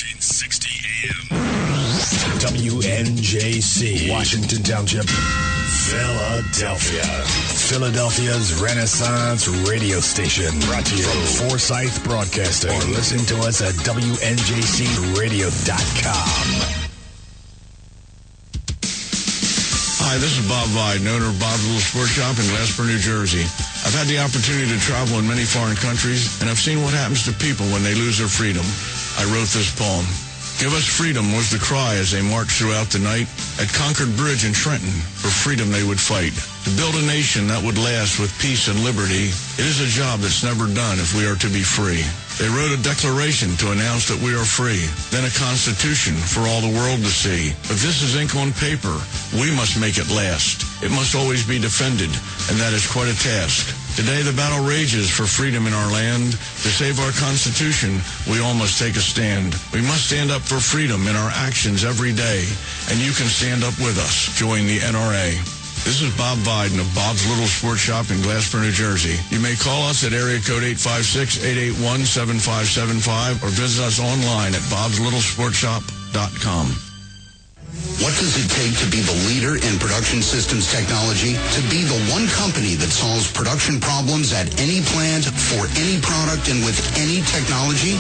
1460 AM. WNJC, Washington Township, Philadelphia. Philadelphia's Renaissance radio station. Brought to you from Forsyth Broadcasting. Or listen to us at WNJCradio.com. Hi, this is Bob Viden, owner of Bob's Little Sports Shop in Glasper, New Jersey. I've had the opportunity to travel in many foreign countries, and I've seen what happens to people when they lose their freedom. I wrote this poem. Give us freedom was the cry as they marched throughout the night. At Concord Bridge in Trenton, for freedom they would fight. To build a nation that would last with peace and liberty, it is a job that's never done if we are to be free. They wrote a declaration to announce that we are free, then a constitution for all the world to see. But this is ink on paper. We must make it last. It must always be defended, and that is quite a task. Today the battle rages for freedom in our land. To save our Constitution, we all must take a stand. We must stand up for freedom in our actions every day, and you can stand up with us. Join the NRA. This is Bob Viden of Bob's Little Sports Shop in Glasper, New Jersey. You may call us at area code 856-881-7575 or visit us online at bobslittle.sportshop.com. What does it take to be the leader in production systems technology? To be the one company that solves production problems at any plant, for any product, and with any technology?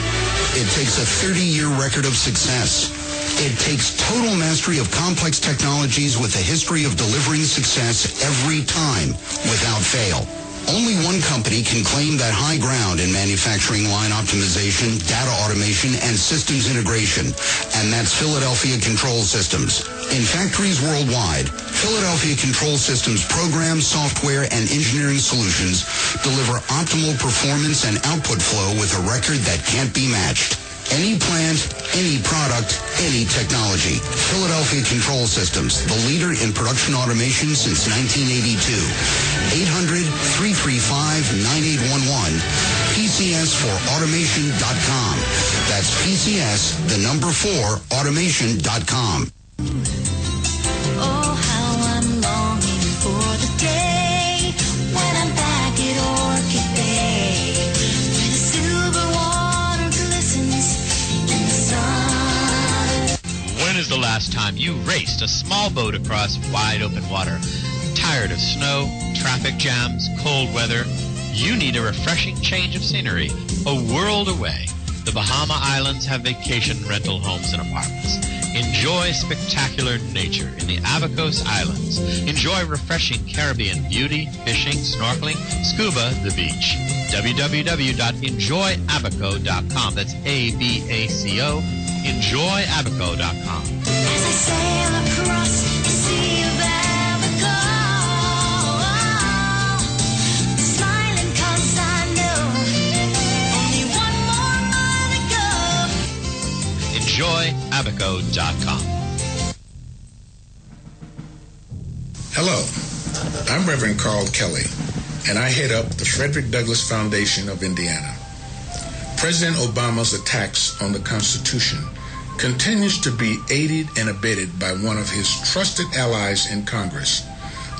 It takes a 30-year record of success. It takes total mastery of complex technologies with a history of delivering success every time, without fail. Only one company can claim that high ground in manufacturing line optimization, data automation, and systems integration, and that's Philadelphia Control Systems. In factories worldwide, Philadelphia Control Systems programs, software, and engineering solutions deliver optimal performance and output flow with a record that can't be matched. Any plant, any product, any technology. Philadelphia Control Systems, the leader in production automation since 1982. 800-335-9811. PCS4automation.com. That's PCS, the number 4, automation.com. Oh, how I'm longing for the day when I'm back at Orchid Bay, where the silver water glistens in the sun. When is the last time you raced a small boat across wide open water? Tired of snow, traffic jams, cold weather? You need a refreshing change of scenery, a world away. The Bahama Islands have vacation rental homes and apartments. Enjoy spectacular nature in the Abacos Islands. Enjoy refreshing Caribbean beauty, fishing, snorkeling, scuba, the beach. www.enjoyabaco.com. That's ABACO. Enjoyabaco.com. As I sail across the sea of Abaco, smiling 'cause I know only one more mile to go. Enjoyabaco.com. Hello, I'm Reverend Carl Kelly, and I head up the Frederick Douglass Foundation of Indiana. President Obama's attacks on the Constitution continues to be aided and abetted by one of his trusted allies in Congress,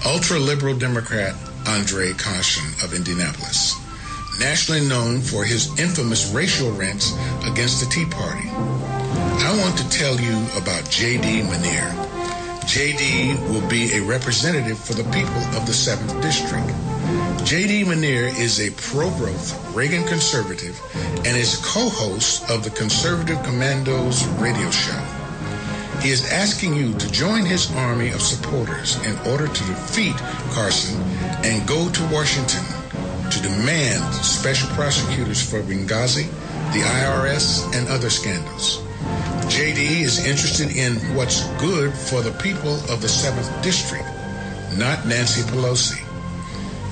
ultra-liberal Democrat Andre Caution of Indianapolis, nationally known for his infamous racial rants against the Tea Party. I want to tell you about J.D. Manier. J.D. will be a representative for the people of the 7th District. J.D. Manier is a pro-growth Reagan conservative and is co-host of the conservative Commandos Radio show. He is asking you to join his army of supporters in order to defeat Carson and go to Washington to demand special prosecutors for Benghazi, the IRS, and other scandals. J.D. is interested in what's good for the people of the 7th District, not Nancy Pelosi.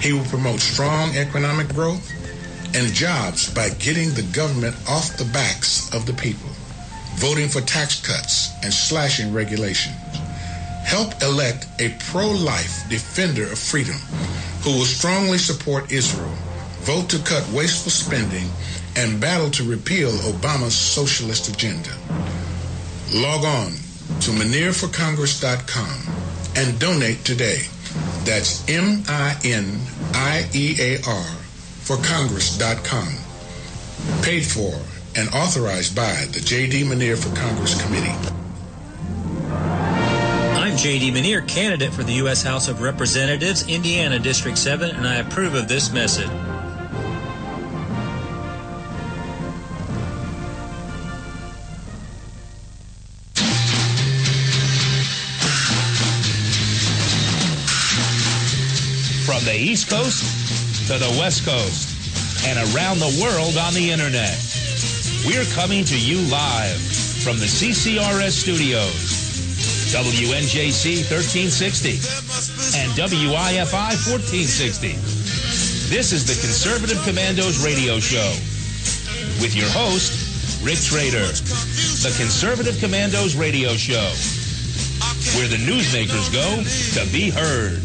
He will promote strong economic growth and jobs by getting the government off the backs of the people, voting for tax cuts and slashing regulations. Help elect a pro-life defender of freedom who will strongly support Israel, vote to cut wasteful spending, and battle to repeal Obama's socialist agenda. Log on to ManierForCongress.com and donate today. That's MINIEAR for Congress.com. Paid for and authorized by the J.D. Manier for Congress Committee. I'm J.D. Manier, candidate for the U.S. House of Representatives, Indiana District 7, and I approve of this message. From the East Coast to the West Coast and around the world on the Internet, we're coming to you live from the CCRS studios, WNJC 1360 and WIFI 1460. This is the Conservative Commandos radio show with your host, Rick Trader. The Conservative Commandos radio show, where the newsmakers go to be heard.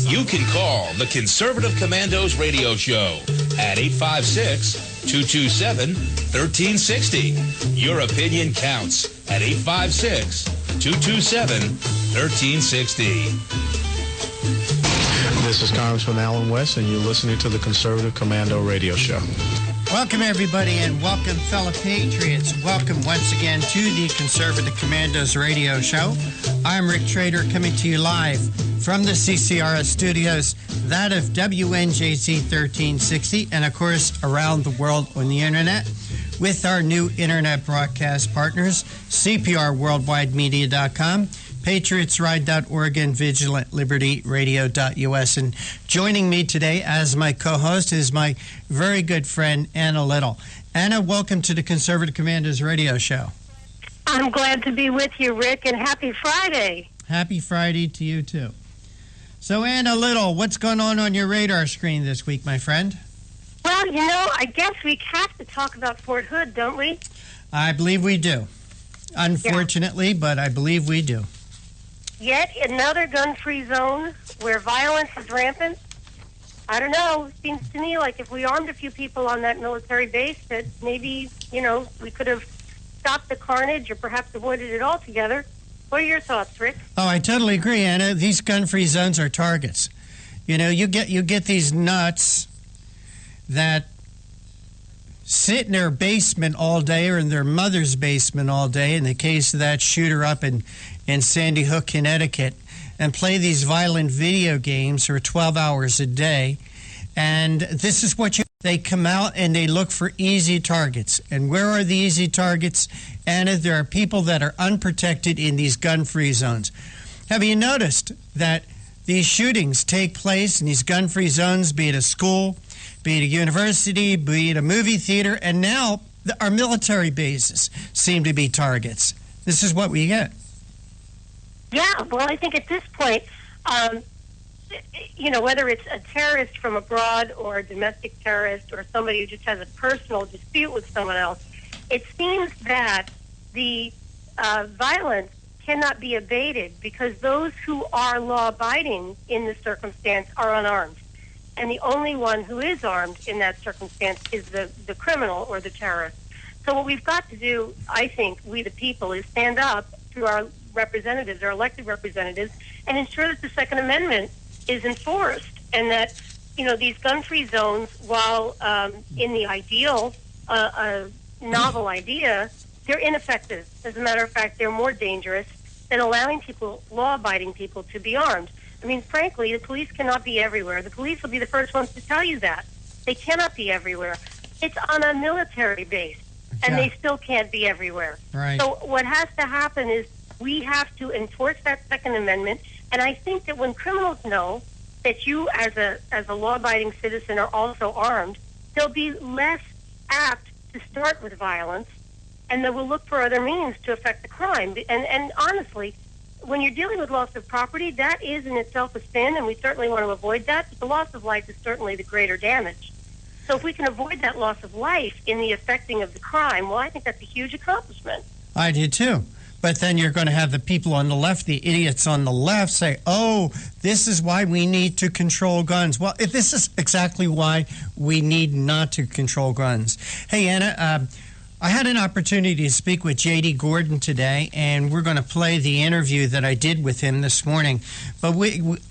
You can call the Conservative Commandos radio show at 856-227-1360. Your opinion counts at 856-227-1360. This is Congressman Alan West, and you're listening to the Conservative Commando radio show. Welcome, everybody, and welcome, fellow patriots. Welcome once again to the Conservative Commandos radio show. I'm Rick Trader, coming to you live from the CCRS studios, that of WNJC 1360, and of course around the world on the internet with our new internet broadcast partners, CPRWorldwideMedia.com, PatriotsRide.org, and VigilantLibertyRadio.us. And joining me today as my co-host is my very good friend, Anna Little. Anna, welcome to the Conservative Commandos radio show. I'm glad to be with you, Rick, and happy Friday. Happy Friday to you, too. So, Anna Little, what's going on your radar screen this week, my friend? Well, I guess we have to talk about Fort Hood, don't we? I believe we do. Unfortunately, but I believe we do. Yet another gun-free zone where violence is rampant. I don't know. It seems to me like if we armed a few people on that military base, that maybe, we could have stopped the carnage or perhaps avoided it altogether. What are your thoughts, Rick? Oh, I totally agree, Anna. These gun-free zones are targets. You get these nuts that sit in their basement all day or in their mother's basement all day, in the case of that shooter up in Sandy Hook, Connecticut, and play these violent video games for 12 hours a day. And this is what they come out and they look for easy targets. And where are the easy targets? Anna, there are people that are unprotected in these gun-free zones. Have you noticed that these shootings take place in these gun-free zones, be it a school, be it a university, be it a movie theater, and now our military bases seem to be targets? This is what we get. Yeah, well, I think at this point, whether it's a terrorist from abroad or a domestic terrorist or somebody who just has a personal dispute with someone else, it seems that the violence cannot be abated because those who are law-abiding in this circumstance are unarmed. And the only one who is armed in that circumstance is the criminal or the terrorist. So what we've got to do, I think, we the people, is stand up to our representatives, our elected representatives, and ensure that the Second Amendment is enforced and that, these gun-free zones, while in the ideal, novel idea, they're ineffective. As a matter of fact, they're more dangerous than allowing people, law-abiding people, to be armed. I mean, frankly, the police cannot be everywhere. The police will be the first ones to tell you that. They cannot be everywhere. It's on a military base, and they still can't be everywhere. Right. So what has to happen is we have to enforce that Second Amendment, and I think that when criminals know that you, as a law-abiding citizen, are also armed, they'll be less apt to start with violence, and they will look for other means to affect the crime. And honestly, when you're dealing with loss of property, that is in itself a sin, and we certainly want to avoid that. But the loss of life is certainly the greater damage. So if we can avoid that loss of life in the effecting of the crime, well, I think that's a huge accomplishment. I do too. But then you're going to have the people on the left, the idiots on the left, say, oh, this is why we need to control guns. Well, if this is exactly why we need not to control guns. Hey, Anna, I had an opportunity to speak with J.D. Gordon today, and we're going to play the interview that I did with him this morning. But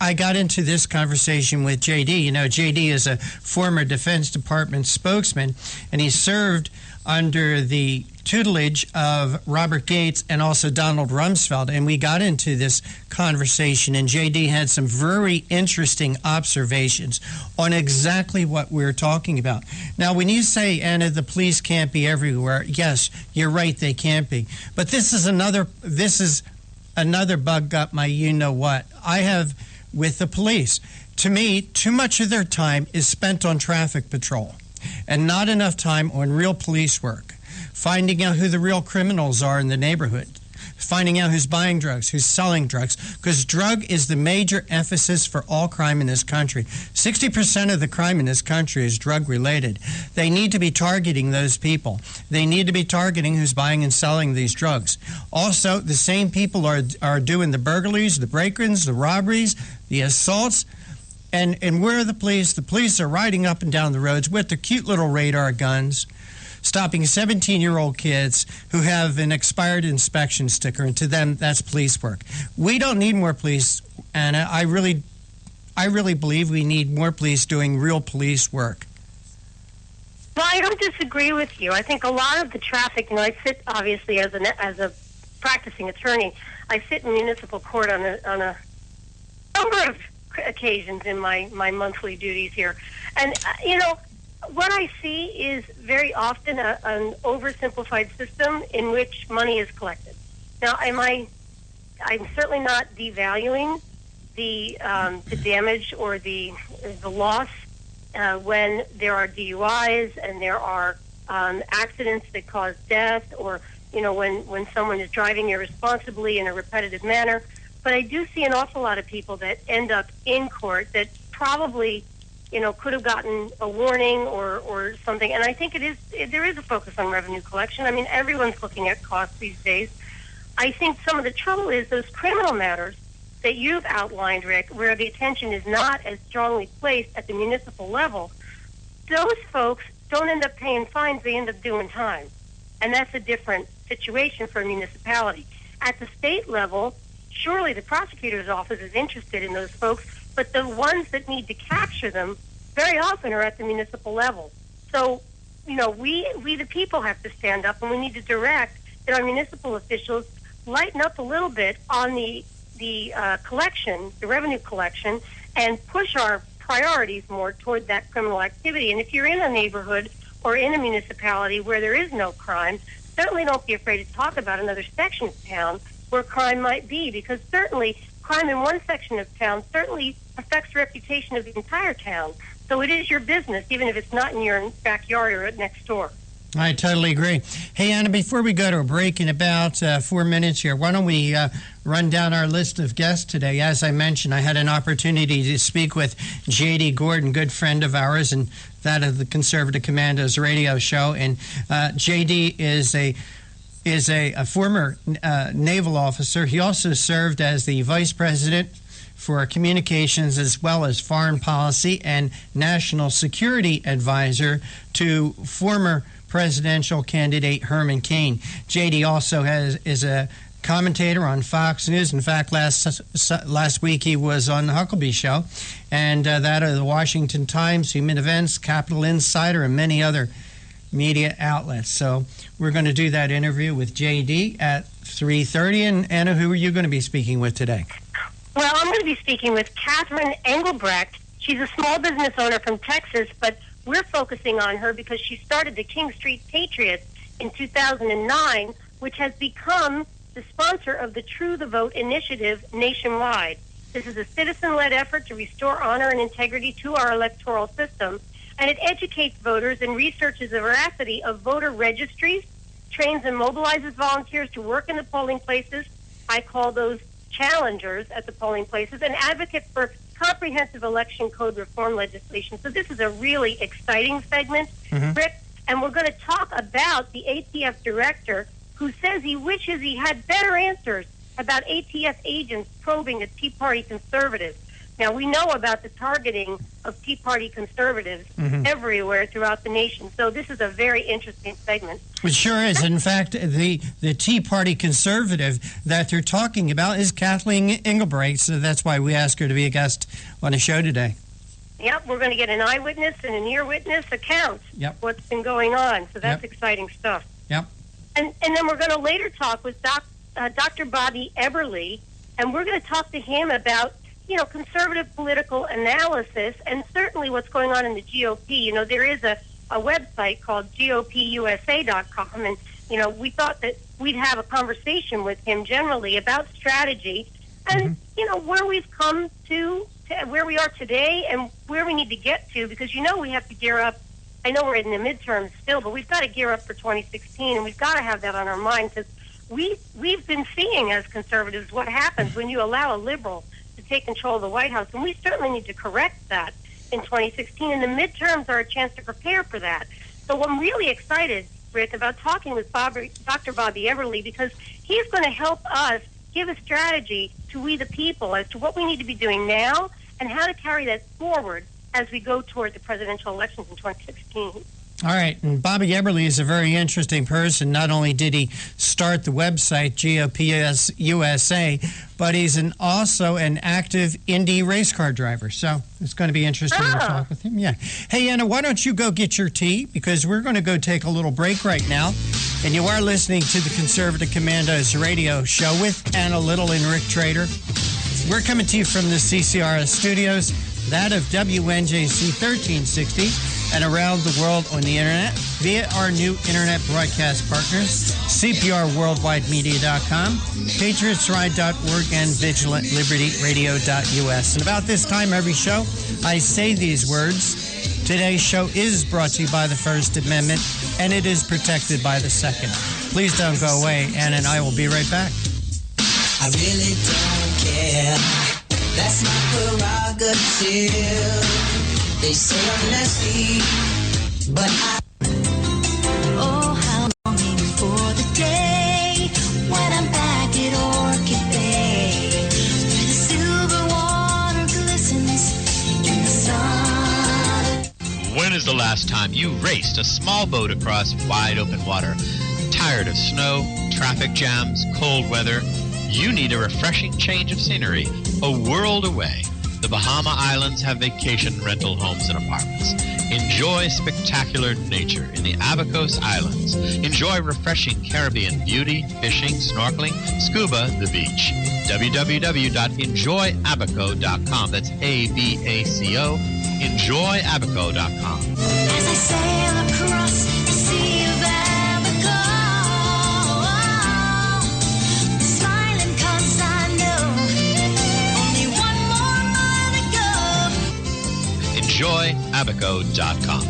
I got into this conversation with J.D. You know, J.D. is a former Defense Department spokesman, and he served under the tutelage of Robert Gates and also Donald Rumsfeld. And we got into this conversation, and J.D. had some very interesting observations on exactly what we're talking about. Now, when you say, Anna, the police can't be everywhere, yes, you're right, they can't be. But this is another bug up my you-know-what. I have with the police. To me, too much of their time is spent on traffic patrol and not enough time on real police work, finding out who the real criminals are in the neighborhood, finding out who's buying drugs, who's selling drugs, because drug is the major emphasis for all crime in this country. 60% of the crime in this country is drug-related. They need to be targeting those people. They need to be targeting who's buying and selling these drugs. Also, the same people are doing the burglaries, the break-ins, the robberies, the assaults. And where are the police? The police are riding up and down the roads with their cute little radar guns, stopping 17-year-old kids who have an expired inspection sticker, and to them, that's police work. We don't need more police, Anna. I really believe we need more police doing real police work. Well, I don't disagree with you. I think a lot of the traffic, I sit, obviously, as a practicing attorney, I sit in municipal court on a number of occasions in my monthly duties here. And, what I see is very often an oversimplified system in which money is collected. Now, I'm certainly not devaluing the damage or the loss when there are DUIs and there are accidents that cause death, or when someone is driving irresponsibly in a repetitive manner. But I do see an awful lot of people that end up in court that probably, could have gotten a warning or something. And I think there is a focus on revenue collection. I mean, everyone's looking at costs these days. I think some of the trouble is those criminal matters that you've outlined, Rick, where the attention is not as strongly placed at the municipal level. Those folks don't end up paying fines, they end up doing time. And that's a different situation for a municipality. At the state level, surely the prosecutor's office is interested in those folks, but the ones that need to capture them very often are at the municipal level. So, we the people have to stand up, and we need to direct that our municipal officials lighten up a little bit on the collection, the revenue collection, and push our priorities more toward that criminal activity. And if you're in a neighborhood or in a municipality where there is no crime, certainly don't be afraid to talk about another section of town where crime might be, because certainly crime in one section of town certainly affects the reputation of the entire town. So it is your business, even if it's not in your backyard or next door. I totally agree. Hey, Anna, before we go to a break in about 4 minutes here, why don't we run down our list of guests today? As I mentioned, I had an opportunity to speak with J.D. Gordon, good friend of ours, and that of the Conservative Commandos radio show. And J.D. is a former naval officer. He also served as the vice president for communications as well as foreign policy and national security advisor to former presidential candidate Herman Cain. J.D. also is a commentator on Fox News. In fact, last week he was on the Huckabee Show, and that of the Washington Times, Human Events, Capital Insider, and many other media outlets. So we're going to do that interview with J.D. at 3:30. And Anna, who are you going to be speaking with today? Well, I'm going to be speaking with Catherine Engelbrecht. She's a small business owner from Texas, but we're focusing on her because she started the King Street Patriots in 2009, which has become the sponsor of the True the Vote initiative nationwide. This is a citizen-led effort to restore honor and integrity to our electoral system, and it educates voters and researches the veracity of voter registries, trains and mobilizes volunteers to work in the polling places. I call those challengers at the polling places, and advocates for comprehensive election code reform legislation. So this is a really exciting segment, Rick, and we're going to talk about the ATF director who says he wishes he had better answers about ATF agents probing a Tea Party conservatives. Now, we know about the targeting of Tea Party conservatives everywhere throughout the nation, so this is a very interesting segment. It sure is. In fact, the Tea Party conservative that they're talking about is Kathleen Engelbrecht, so that's why we asked her to be a guest on the show today. Yep, we're going to get an eyewitness and an ear-witness account of what's been going on, so that's exciting stuff. Yep. And then we're going to later talk with Dr. Bobby Eberle, and we're going to talk to him about, conservative political analysis and certainly what's going on in the GOP. There is a website called GOPUSA.com, and, we thought that we'd have a conversation with him generally about strategy and, where we've come to where we are today and where we need to get to, because, we have to gear up. I know we're in the midterms still, but we've got to gear up for 2016, and we've got to have that on our mind, because we've been seeing as conservatives what happens when you allow a liberal to take control of the White House, and we certainly need to correct that in 2016, and the midterms are a chance to prepare for that. So I'm really excited, Rick, about talking with Dr. Bobby Eberle, because he's going to help us give a strategy to we the people as to what we need to be doing now and how to carry that forward as we go toward the presidential elections in 2016. All right, and Bobby Eberle is a very interesting person. Not only did he start the website, GOPUSA, but he's also an active Indy race car driver. So it's going to be interesting to talk with him. Yeah. Hey, Anna, why don't you go get your tea? Because we're going to go take a little break right now. And you are listening to the Conservative Commandos radio show with Anna Little and Rick Trader. We're coming to you from the CCRS studios, that of WNJC 1360, and around the world on the internet via our new internet broadcast partners, CPRWorldwideMedia.com, PatriotsRide.org, and VigilantLibertyRadio.us. And about this time every show, I say these words. Today's show is brought to you by the First Amendment, and it is protected by the Second. Please don't go away, Anna and I will be right back. I really don't care. That's my prerogative. They say I'm nasty, but oh, how longing for the day when I'm back at Orchid Bay, where the silver water glistens in the sun. When is the last time you raced a small boat across wide open water? Tired of snow, traffic jams, cold weather? You need a refreshing change of scenery, a world away. The Bahama Islands have vacation rental homes and apartments. Enjoy spectacular nature in the Abacos Islands. Enjoy refreshing Caribbean beauty, fishing, snorkeling, scuba, the beach. www.enjoyabaco.com. That's ABACO. Enjoyabaco.com. As I sail across the sea of Abaco, smiling 'cause I know only one more mile to go. Enjoyabaco.com.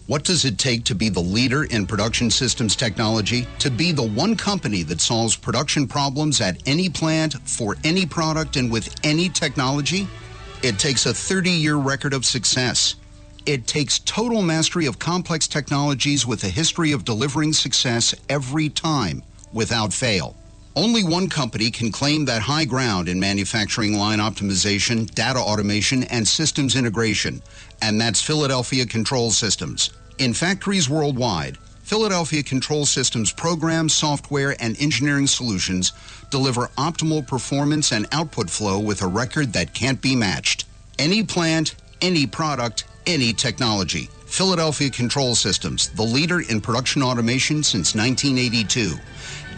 What does it take to be the leader in production systems technology? To be the one company that solves production problems at any plant, for any product, and with any technology? It takes a 30-year record of success. It takes total mastery of complex technologies with a history of delivering success every time, without fail. Only one company can claim that high ground in manufacturing line optimization, data automation, and systems integration, and that's Philadelphia Control Systems. In factories worldwide, Philadelphia Control Systems programs, software, and engineering solutions deliver optimal performance and output flow with a record that can't be matched. Any plant, any product, any technology. Philadelphia Control Systems, the leader in production automation since 1982.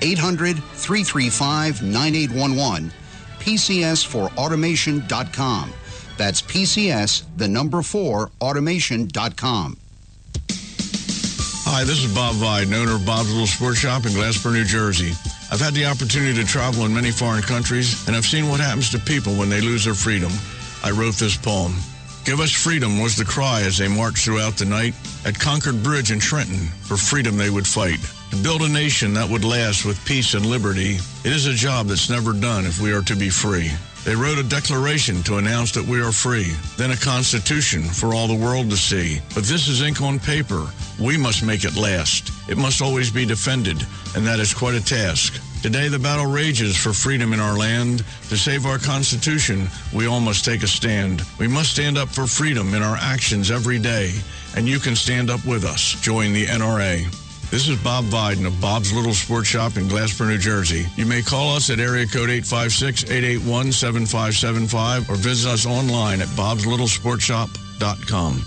800-335-9811, PCS4automation.com. That's PCS, the number 4, automation.com. Hi, this is Bob Vide, owner of Bob's Little Sports Shop in Glasper, New Jersey. I've had the opportunity to travel in many foreign countries, and I've seen what happens to people when they lose their freedom. I wrote this poem. Give us freedom was the cry as they marched throughout the night. At Concord Bridge in Trenton, for freedom they would fight. To build a nation that would last with peace and liberty, it is a job that's never done if we are to be free. They wrote a declaration to announce that we are free, then a constitution for all the world to see. But this is ink on paper. We must make it last. It must always be defended, and that is quite a task. Today the battle rages for freedom in our land. To save our Constitution, we all must take a stand. We must stand up for freedom in our actions every day, and you can stand up with us. Join the NRA. This is Bob Biden of Bob's Little Sports Shop in Glasper, New Jersey. You may call us at area code 856-881-7575 or visit us online at bobslittle.sportshop.com.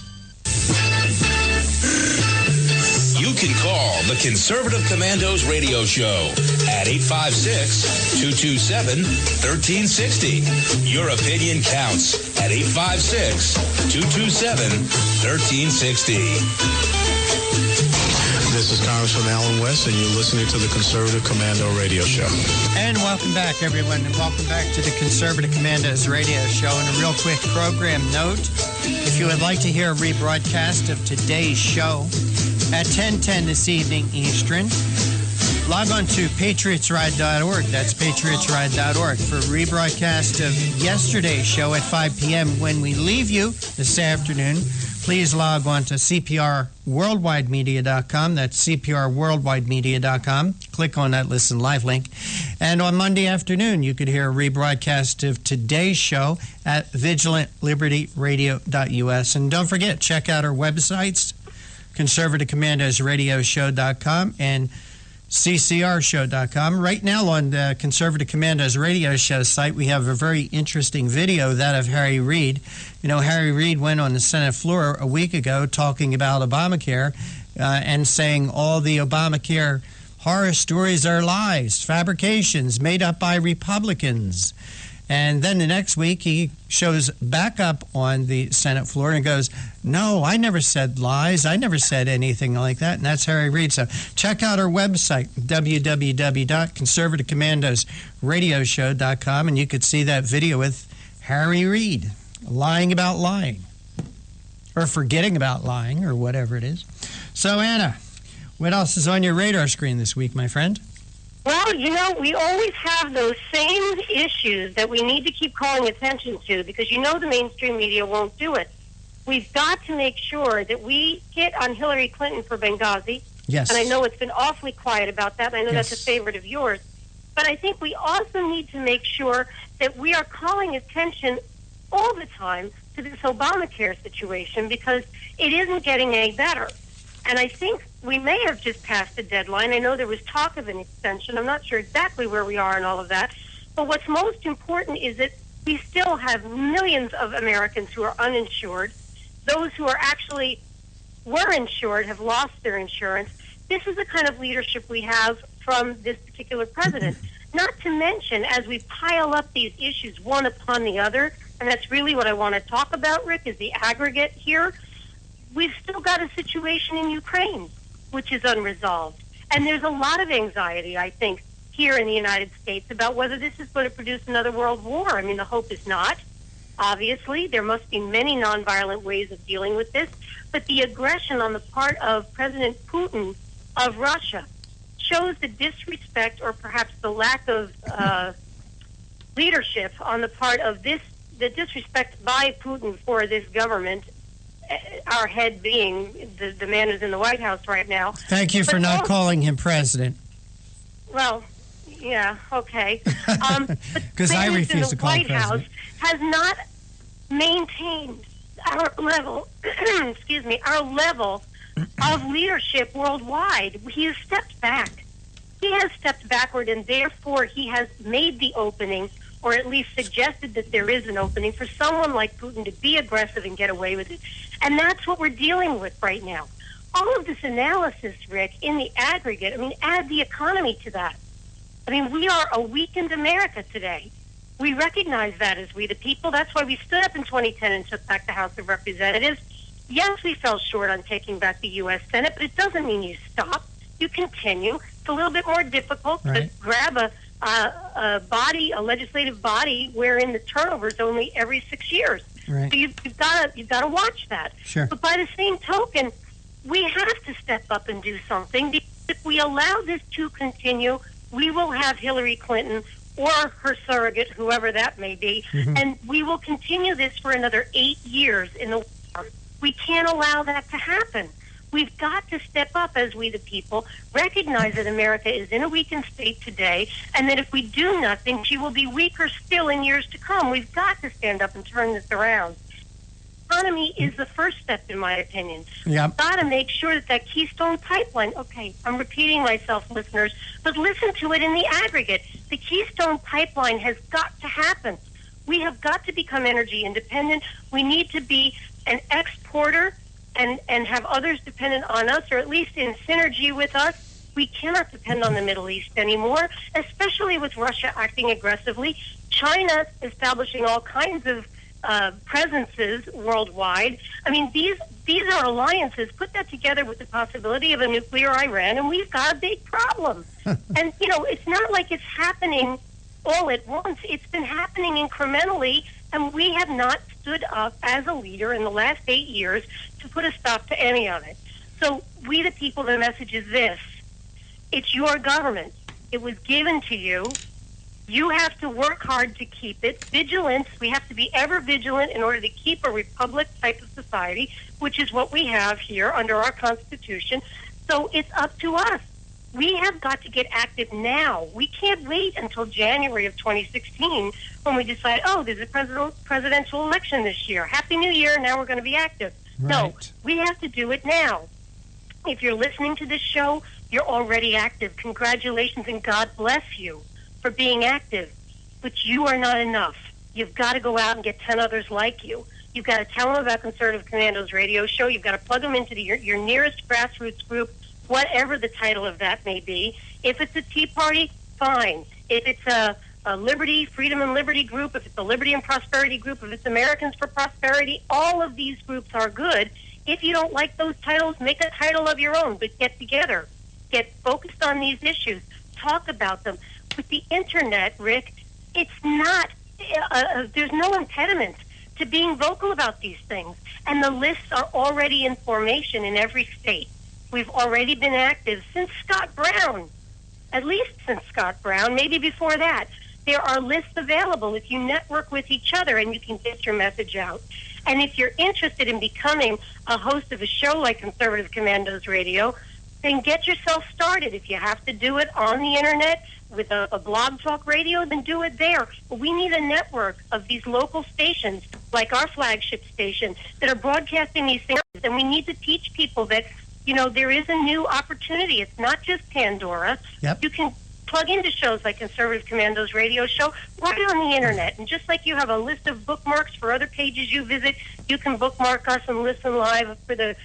You can call the Conservative Commandos radio show at 856-227-1360. Your opinion counts at 856-227-1360. This is Congressman Alan West, and you're listening to the Conservative Commando Radio Show. And welcome back, everyone, and welcome back to the Conservative Commandos Radio Show. And a real quick program note, if you would like to hear a rebroadcast of today's show at 10:10 this evening Eastern, log on to patriotsride.org. That's patriotsride.org for a rebroadcast of yesterday's show at 5 p.m. When we leave you this afternoon, please log on to CPRWorldwideMedia.com. That's CPRWorldwideMedia.com. Click on that Listen Live link. And on Monday afternoon, you could hear a rebroadcast of today's show at VigilantLibertyRadio.us. And don't forget, check out our websites, ConservativeCommandosRadioshow.com and CCRshow.com. Right now on the Conservative Commandos Radio Show site, we have a very interesting video, that of Harry Reid. You know, Harry Reid went on the Senate floor a week ago talking about Obamacare and saying all the Obamacare horror stories are lies, fabrications made up by Republicans. And then the next week, he shows back up on the Senate floor and goes, no, I never said lies. I never said anything like that. And that's Harry Reid. So check out our website, www.conservativecommandosradioshow.com, and you could see that video with Harry Reid lying about lying, or forgetting about lying, or whatever it is. So, Anna, what else is on your radar screen this week, my friend? Well, you know, we always have those same issues that we need to keep calling attention to because you know the mainstream media won't do it. We've got to make sure that we hit on Hillary Clinton for Benghazi. Yes. And I know it's been awfully quiet about that, and I know that's a favorite of yours. But I think we also need to make sure that we are calling attention all the time to this Obamacare situation because it isn't getting any better. And I think we may have just passed the deadline. I know there was talk of an extension. I'm not sure exactly where we are in all of that. But what's most important is that we still have millions of Americans who are uninsured. Those who are actually were insured have lost their insurance. This is the kind of leadership we have from this particular president. Not to mention, as we pile up these issues one upon the other, and that's really what I want to talk about, Rick, is the aggregate here. We've still got a situation in Ukraine, which is unresolved. And there's a lot of anxiety, I think, here in the United States about whether this is going to produce another world war. I mean, the hope is not. Obviously, there must be many nonviolent ways of dealing with this. But the aggression on the part of President Putin of Russia shows the disrespect or perhaps the lack of leadership on the part of the disrespect by Putin for this government, our head being the man who's in the White House right now. Thank you for not calling him president. Well, yeah, okay. Because I refuse to call him president. The White House has not maintained our level, excuse me, our level of leadership worldwide. He has stepped back. He has stepped backward, and therefore he has made the opening, or at least suggested that there is an opening for someone like Putin to be aggressive and get away with it. And that's what we're dealing with right now. All of this analysis, Rick, in the aggregate, I mean, add the economy to that. I mean, we are a weakened America today. We recognize that as we the people. That's why we stood up in 2010 and took back the House of Representatives. Yes, we fell short on taking back the U.S. Senate, but it doesn't mean you stop. You continue. It's a little bit more difficult to grab a legislative body wherein the turnover is only every 6 years. Right. So you've got to watch that. Sure. But by the same token, we have to step up and do something. Because if we allow this to continue, we will have Hillary Clinton or her surrogate, whoever that may be, and we will continue this for another 8 years in the war. We can't allow that to happen. We've got to step up as we the people, recognize that America is in a weakened state today, and that if we do nothing, she will be weaker still in years to come. We've got to stand up and turn this around. economy is the first step, in my opinion. Yep. We've got to make sure that Keystone Pipeline, okay, I'm repeating myself, listeners, but listen to it in the aggregate. The Keystone Pipeline has got to happen. We have got to become energy independent. We need to be an exporter and have others dependent on us, or at least in synergy with us. We cannot depend on the Middle East anymore, especially with Russia acting aggressively, China establishing all kinds of presences worldwide. I mean, these are alliances. Put that together with the possibility of a nuclear Iran, and we've got a big problem. And, it's not like it's happening all at once. It's been happening incrementally, and we have not stood up as a leader in the last 8 years to put a stop to any of it. So we, the people, the message is this. It's your government. It was given to you. You have to work hard to keep it. Vigilance, we have to be ever vigilant in order to keep a republic type of society, which is what we have here under our Constitution. So it's up to us. We have got to get active now. We can't wait until January of 2016 when we decide, there's a presidential election this year. Happy New Year, now we're going to be active. Right. No, we have to do it now. If you're listening to this show, you're already active. Congratulations and God bless you for being active. But you are not enough. You've got to go out and get 10 others like you. You've got to tell them about Conservative Commandos radio show. You've got to plug them into your nearest grassroots group, whatever the title of that may be. If it's a Tea Party, fine. If it's a Liberty, Freedom and Liberty group, if it's a Liberty and Prosperity group, if it's Americans for Prosperity, all of these groups are good. If you don't like those titles, make a title of your own, but get together. Get focused on these issues. Talk about them. With the Internet, Rick, it's not, there's no impediment to being vocal about these things. And the lists are already in formation in every state. We've already been active since Scott Brown, at least since Scott Brown, maybe before that. There are lists available if you network with each other and you can get your message out. And if you're interested in becoming a host of a show like Conservative Commandos Radio, then get yourself started. If you have to do it on the Internet with a blog talk radio, then do it there. But we need a network of these local stations, like our flagship station, that are broadcasting these things. And we need to teach people that, there is a new opportunity. It's not just Pandora. Yep. You can plug into shows like Conservative Commandos Radio Show right on the Internet. And just like you have a list of bookmarks for other pages you visit, you can bookmark us and listen live for the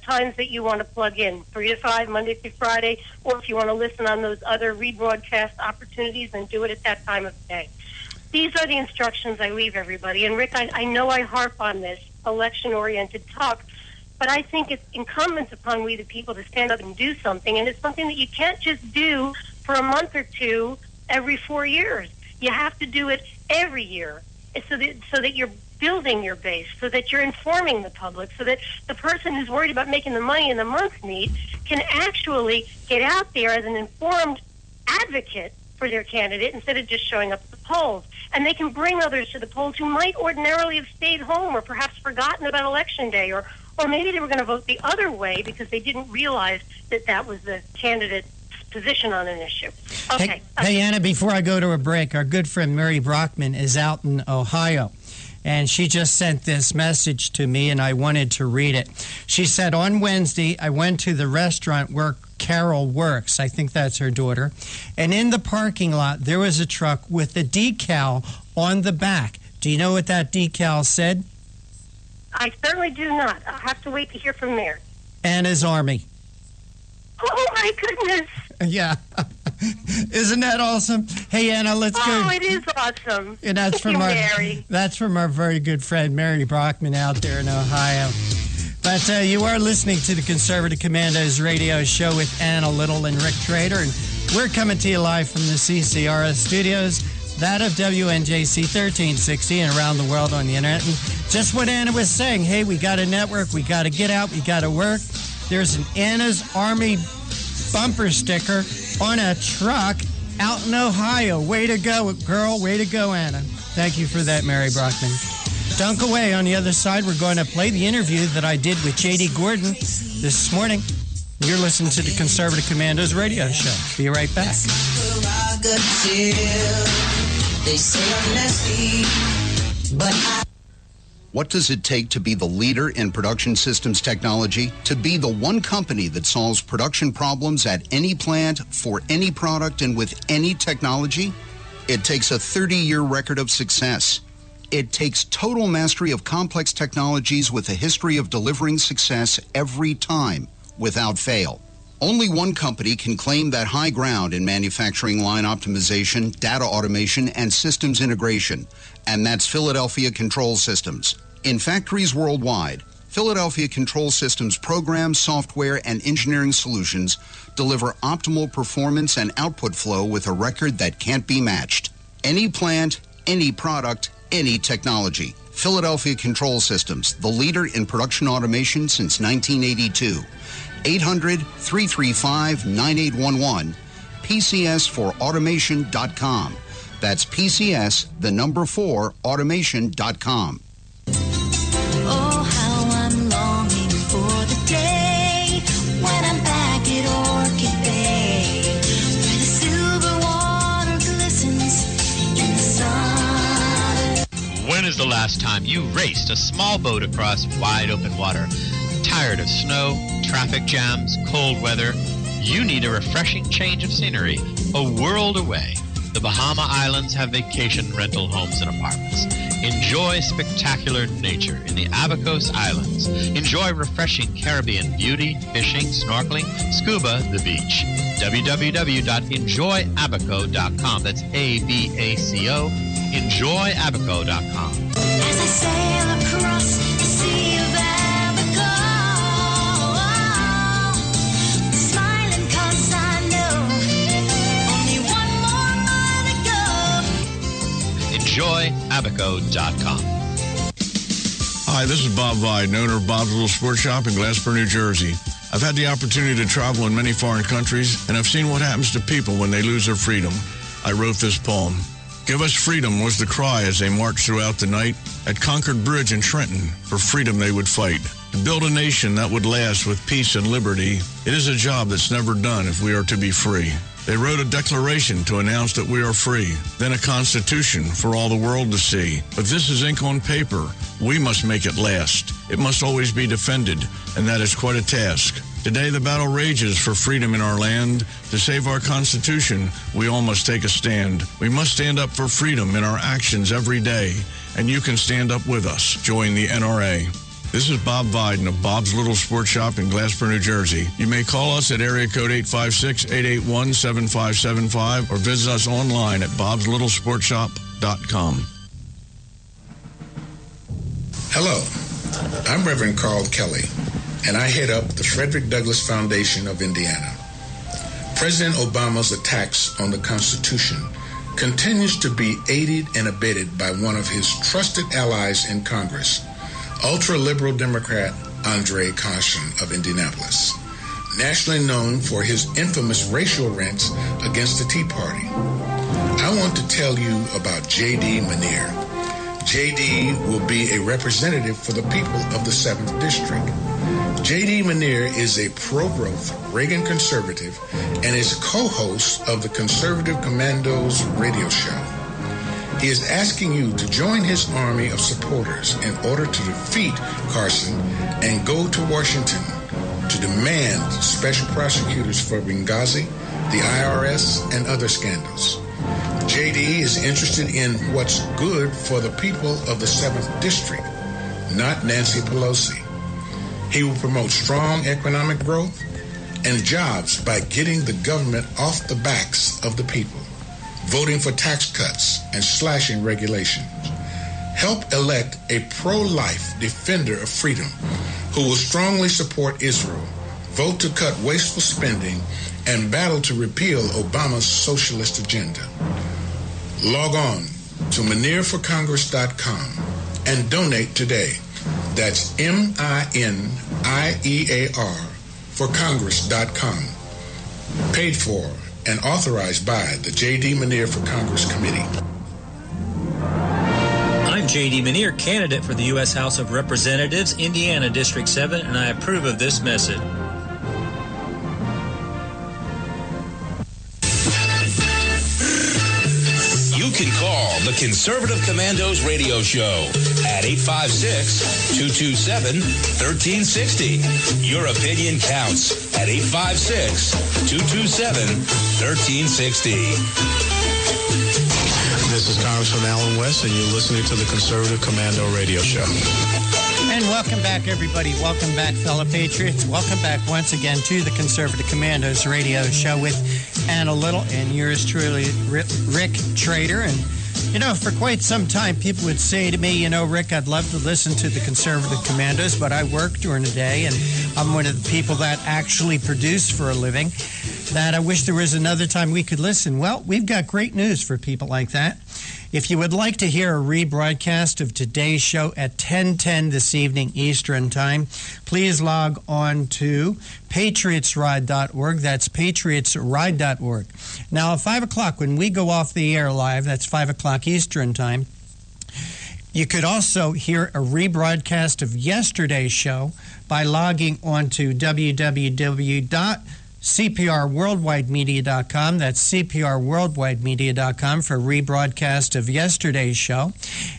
times that you want to plug in, 3 to 5, Monday through Friday, or if you want to listen on those other rebroadcast opportunities, then do it at that time of day. These are the instructions I leave everybody. And Rick, I know I harp on this election-oriented talk, but I think it's incumbent upon we the people to stand up and do something, and it's something that you can't just do for a month or two every 4 years. You have to do it every year so that you're building your base, so that you're informing the public, so that the person who's worried about making the money in the month meet can actually get out there as an informed advocate for their candidate instead of just showing up at the polls. And they can bring others to the polls who might ordinarily have stayed home or perhaps forgotten about Election Day, or maybe they were going to vote the other way because they didn't realize that was the candidate's position on an issue. Okay. Hey, Anna, before I go to a break, our good friend Mary Brockman is out in Ohio. And she just sent this message to me, and I wanted to read it. She said, on Wednesday, I went to the restaurant where Carol works. I think that's her daughter. And in the parking lot, there was a truck with a decal on the back. Do you know what that decal said? I certainly do not. I'll have to wait to hear from there. Anna's Army. Oh, my goodness. Yeah. Isn't that awesome? Hey, Anna, let's go. Oh, it is awesome. And that's from Mary. That's from our very good friend, Mary Brockman, out there in Ohio. But you are listening to the Conservative Commandos radio show with Anna Little and Rick Trader. And we're coming to you live from the CCRS studios, that of WNJC 1360, and around the world on the Internet. And just what Anna was saying, hey, we got a network, we got to get out, we got to work. There's an Anna's Army bumper sticker on a truck out in Ohio. Way to go, girl. Way to go, Anna. Thank you for that, Mary Brockman. Don't go away. On the other side, we're going to play the interview that I did with J.D. Gordon this morning. You're listening to the Conservative Commandos radio show. Be right back. They say I'm nasty, but What does it take to be the leader in production systems technology? To be the one company that solves production problems at any plant, for any product, and with any technology? It takes a 30-year record of success. It takes total mastery of complex technologies with a history of delivering success every time, without fail. Only one company can claim that high ground in manufacturing line optimization, data automation, and systems integration, and that's Philadelphia Control Systems. In factories worldwide, Philadelphia Control Systems programs, software, and engineering solutions deliver optimal performance and output flow with a record that can't be matched. Any plant, any product, any technology. Philadelphia Control Systems, the leader in production automation since 1982. 800-335-9811, PCS4automation.com. That's PCS, the number 4, automation.com. Oh, how I'm longing for the day when I'm back at Orchid Bay, where the silver water glistens in the sun. When is the last time you raced a small boat across wide open water? Tired of snow, traffic jams, cold weather? You need a refreshing change of scenery, a world away. The Bahama Islands have vacation rental homes and apartments. Enjoy spectacular nature in the Abacos Islands. Enjoy refreshing Caribbean beauty, fishing, snorkeling, scuba, the beach. www.enjoyabaco.com. That's ABACO. Enjoyabaco.com. As I sail across the sea of Abaco, smiling 'cause I know only one more mile to go. Enjoyabaco.com. Hi, this is Bob Viden, owner of Bob's Little Sports Shop in Glasper, New Jersey. I've had the opportunity to travel in many foreign countries, and I've seen what happens to people when they lose their freedom. I wrote this poem. Give us freedom was the cry as they marched throughout the night. At Concord Bridge in Trenton, for freedom they would fight. To build a nation that would last with peace and liberty, it is a job that's never done if we are to be free. They wrote a declaration to announce that we are free, then a constitution for all the world to see. But this is ink on paper. We must make it last. It must always be defended, and that is quite a task. Today the battle rages for freedom in our land. To save our Constitution, we all must take a stand. We must stand up for freedom in our actions every day, and you can stand up with us. Join the NRA. This is Bob Viden of Bob's Little Sports Shop in Glasper, New Jersey. You may call us at area code 856-881-7575 or visit us online at bobslittlesportshop.com. Hello, I'm Reverend Carl Kelly, and I head up the Frederick Douglass Foundation of Indiana. President Obama's attacks on the Constitution continues to be aided and abetted by one of his trusted allies in Congress, ultra-liberal Democrat Andre Carson of Indianapolis, nationally known for his infamous racial rants against the Tea Party. I want to tell you about J.D. Manier. J.D. will be a representative for the people of the 7th District. J.D. Manier is a pro-growth Reagan conservative and is co-host of the conservative Commandos Radio show. He is asking you to join his army of supporters in order to defeat Carson and go to Washington to demand special prosecutors for Benghazi, the IRS, and other scandals. JD is interested in what's good for the people of the 7th District, not Nancy Pelosi. He will promote strong economic growth and jobs by getting the government off the backs of the people, voting for tax cuts and slashing regulations. Help elect a pro-life defender of freedom who will strongly support Israel, vote to cut wasteful spending, and battle to repeal Obama's socialist agenda. Log on to ManierForCongress.com and donate today. That's MINIEAR for Congress.com. Paid for and authorized by the J.D. Manier for Congress Committee. I'm J.D. Manier, candidate for the U.S. House of Representatives, Indiana District 7, and I approve of this message. You can call the Conservative Commandos Radio Show at 856-227-1360. Your opinion counts at 856-227-1360. This is Congressman Alan West, and you're listening to the Conservative Commando Radio Show. And welcome back, everybody. Welcome back, fellow patriots. Welcome back once again to the Conservative Commandos Radio Show with Anna Little and yours truly, Rick Trader. And, you know, for quite some time, people would say to me, you know, Rick, I'd love to listen to the Conservative Commandos, but I work during the day, and I'm one of the people that actually produce for a living, that I wish there was another time we could listen. Well, we've got great news for people like that. If you would like to hear a rebroadcast of today's show at 10:10 this evening Eastern Time, please log on to patriotsride.org. That's patriotsride.org. Now, at 5 o'clock, when we go off the air live, that's 5 o'clock Eastern Time, you could also hear a rebroadcast of yesterday's show by logging on to www.cprworldwidemedia.com. That's cprworldwidemedia.com for a rebroadcast of yesterday's show.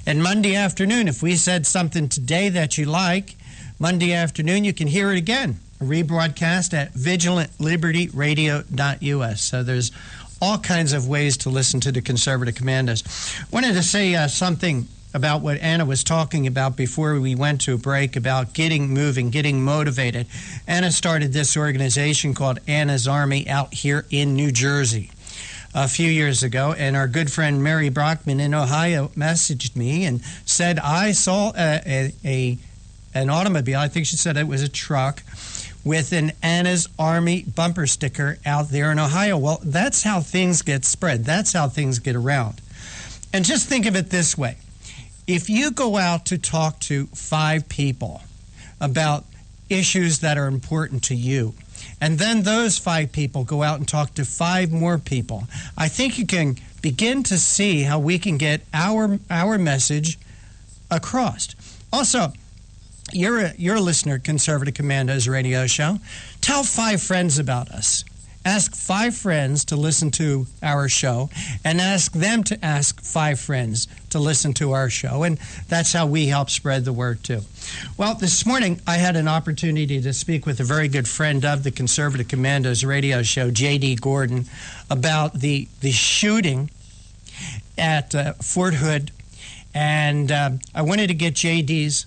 And Monday afternoon, if we said something today that you like, Monday afternoon you can hear it again, a rebroadcast at vigilantlibertyradio.us. So there's all kinds of ways to listen to the Conservative Commandos. Wanted to say something about what Anna was talking about before we went to a break about getting moving, getting motivated. Anna started this organization called Anna's Army out here in New Jersey a few years ago, and our good friend Mary Brockman in Ohio messaged me and said, I saw an automobile, I think she said it was a truck, with an Anna's Army bumper sticker out there in Ohio. Well, that's how things get spread. That's how things get around. And just think of it this way. If you go out to talk to 5 people about issues that are important to you, and then those 5 people go out and talk to 5 more people, I think you can begin to see how we can get our message across. Also, you're a listener to Conservative Commandos Radio Show. Tell 5 friends about us. Ask 5 friends to listen to our show, and ask them to ask 5 friends to listen to our show, and that's how we help spread the word too. Well, this morning I had an opportunity to speak with a very good friend of the Conservative Commandos Radio Show, J.D. Gordon, about the shooting at Fort Hood, and I wanted to get J.D.'s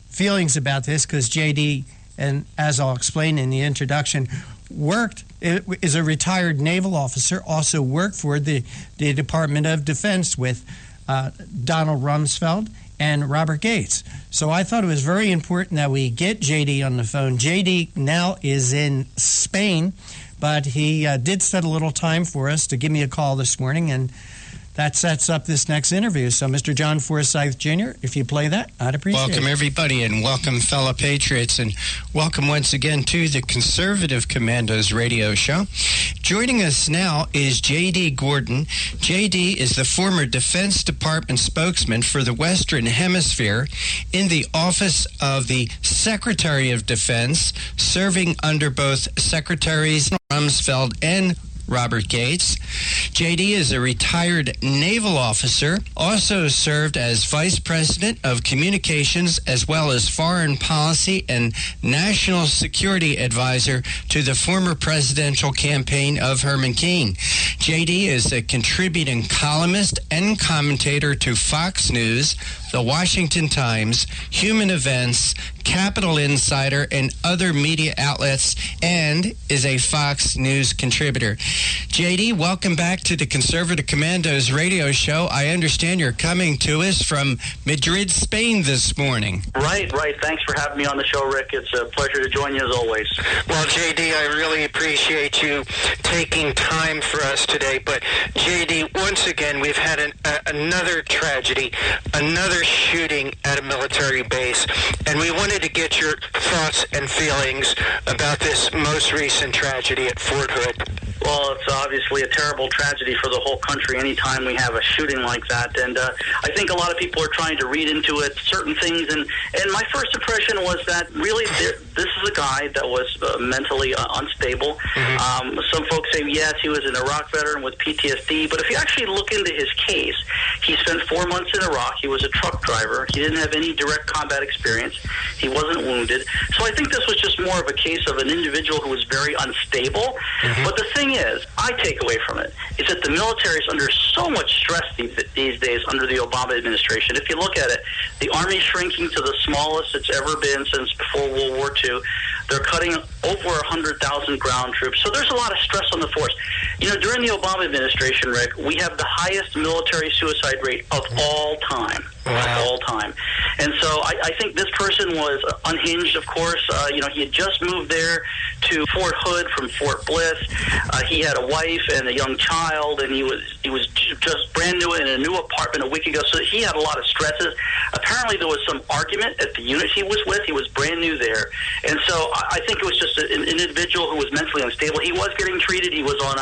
feelings about this because J.D., and as I'll explain in the introduction, is a retired naval officer, also worked for the Department of Defense with Donald Rumsfeld and Robert Gates. So I thought it was very important that we get J.D. on the phone. J.D. now is in Spain, but he did set a little time for us to give me a call this morning, and that sets up this next interview. So, Mr. John Forsyth, Jr., if you play that, I'd appreciate it. Welcome, everybody, and welcome, fellow patriots, and welcome once again to the Conservative Commandos Radio Show. Joining us now is J.D. Gordon. J.D. is the former Defense Department spokesman for the Western Hemisphere in the Office of the Secretary of Defense, serving under both Secretaries Rumsfeld and Robert Gates. J.D. is a retired naval officer, also served as Vice President of Communications as well as Foreign Policy and National Security Advisor to the former presidential campaign of Herman Cain. J.D. is a contributing columnist and commentator to Fox News, The Washington Times, Human Events, Capital Insider, and other media outlets, and is a Fox News contributor. J.D., welcome back to the Conservative Commandos Radio Show. I understand you're coming to us from Madrid, Spain this morning. Right. Thanks for having me on the show, Rick. It's a pleasure to join you as always. Well, J.D., I really appreciate you taking time for us today. But, J.D., once again, we've had another tragedy, another shooting at a military base, and we wanted to get your thoughts and feelings about this most recent tragedy at Fort Hood. Well, it's obviously a terrible tragedy for the whole country anytime we have a shooting like that. And I think a lot of people are trying to read into it certain things. And my first impression was that really this is a guy that was mentally unstable. Some folks say, yes, he was an Iraq veteran with PTSD, but if you actually look into his case, he spent 4 months in Iraq. He was a truck driver. He didn't have any direct combat experience. He wasn't wounded. So I think this was just more of a case of an individual who was very unstable. But the thing is, I take away from it, is that the military is under so much stress these days under the Obama administration. If you look at it, the Army shrinking to the smallest it's ever been since before World War II. They're cutting over 100,000 ground troops. So there's a lot of stress on the force. You know, during the Obama administration, Rick, we have the highest military suicide rate of all time. Of all time. And so I think this person was unhinged, of course. You know, he had just moved there to Fort Hood from Fort Bliss. He had a wife and a young child, and he was just brand new in a new apartment a week ago. So he had a lot of stresses. Apparently there was some argument at the unit he was with. He was brand new there. And so I think it was just an individual who was mentally unstable. He was getting treated. He was on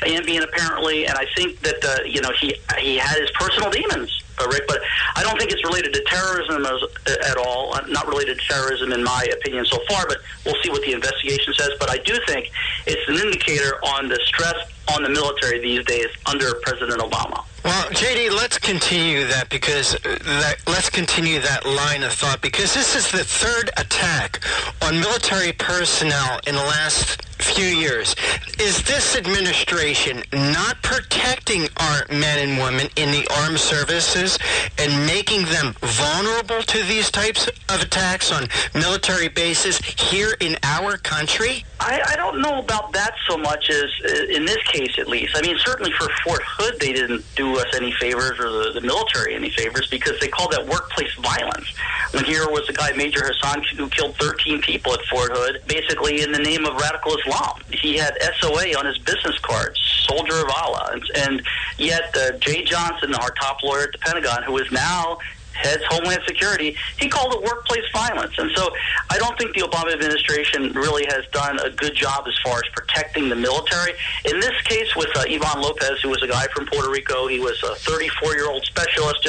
Ambien apparently, and I think that, you know, he had his personal demons. Rick, but I don't think it's related to terrorism at all. Not related to terrorism in my opinion so far, but we'll see what the investigation says. But I do think it's an indicator on the stress on the military these days under President Obama. Well, JD, let's continue that let's continue that line of thought, because this is the third attack on military personnel in the last few years. Is this administration not protecting our men and women in the armed services and making them vulnerable to these types of attacks on military bases here in our country? I don't know about that so much as in this case, at least. I mean, certainly for Fort Hood, they didn't do us any favors, or the military any favors, because they called that workplace violence. When here was a guy, Major Hassan, who killed 13 people at Fort Hood, basically in the name of radical Islam. He had SOA on his business cards, Soldier of Allah. And yet Jay Johnson, our top lawyer at the Pentagon, who is now heads Homeland Security, he called it workplace violence. And so I don't think the Obama administration really has done a good job as far as protecting the military. In this case with Ivan Lopez, who was a guy from Puerto Rico, he was a 34-year-old specialist,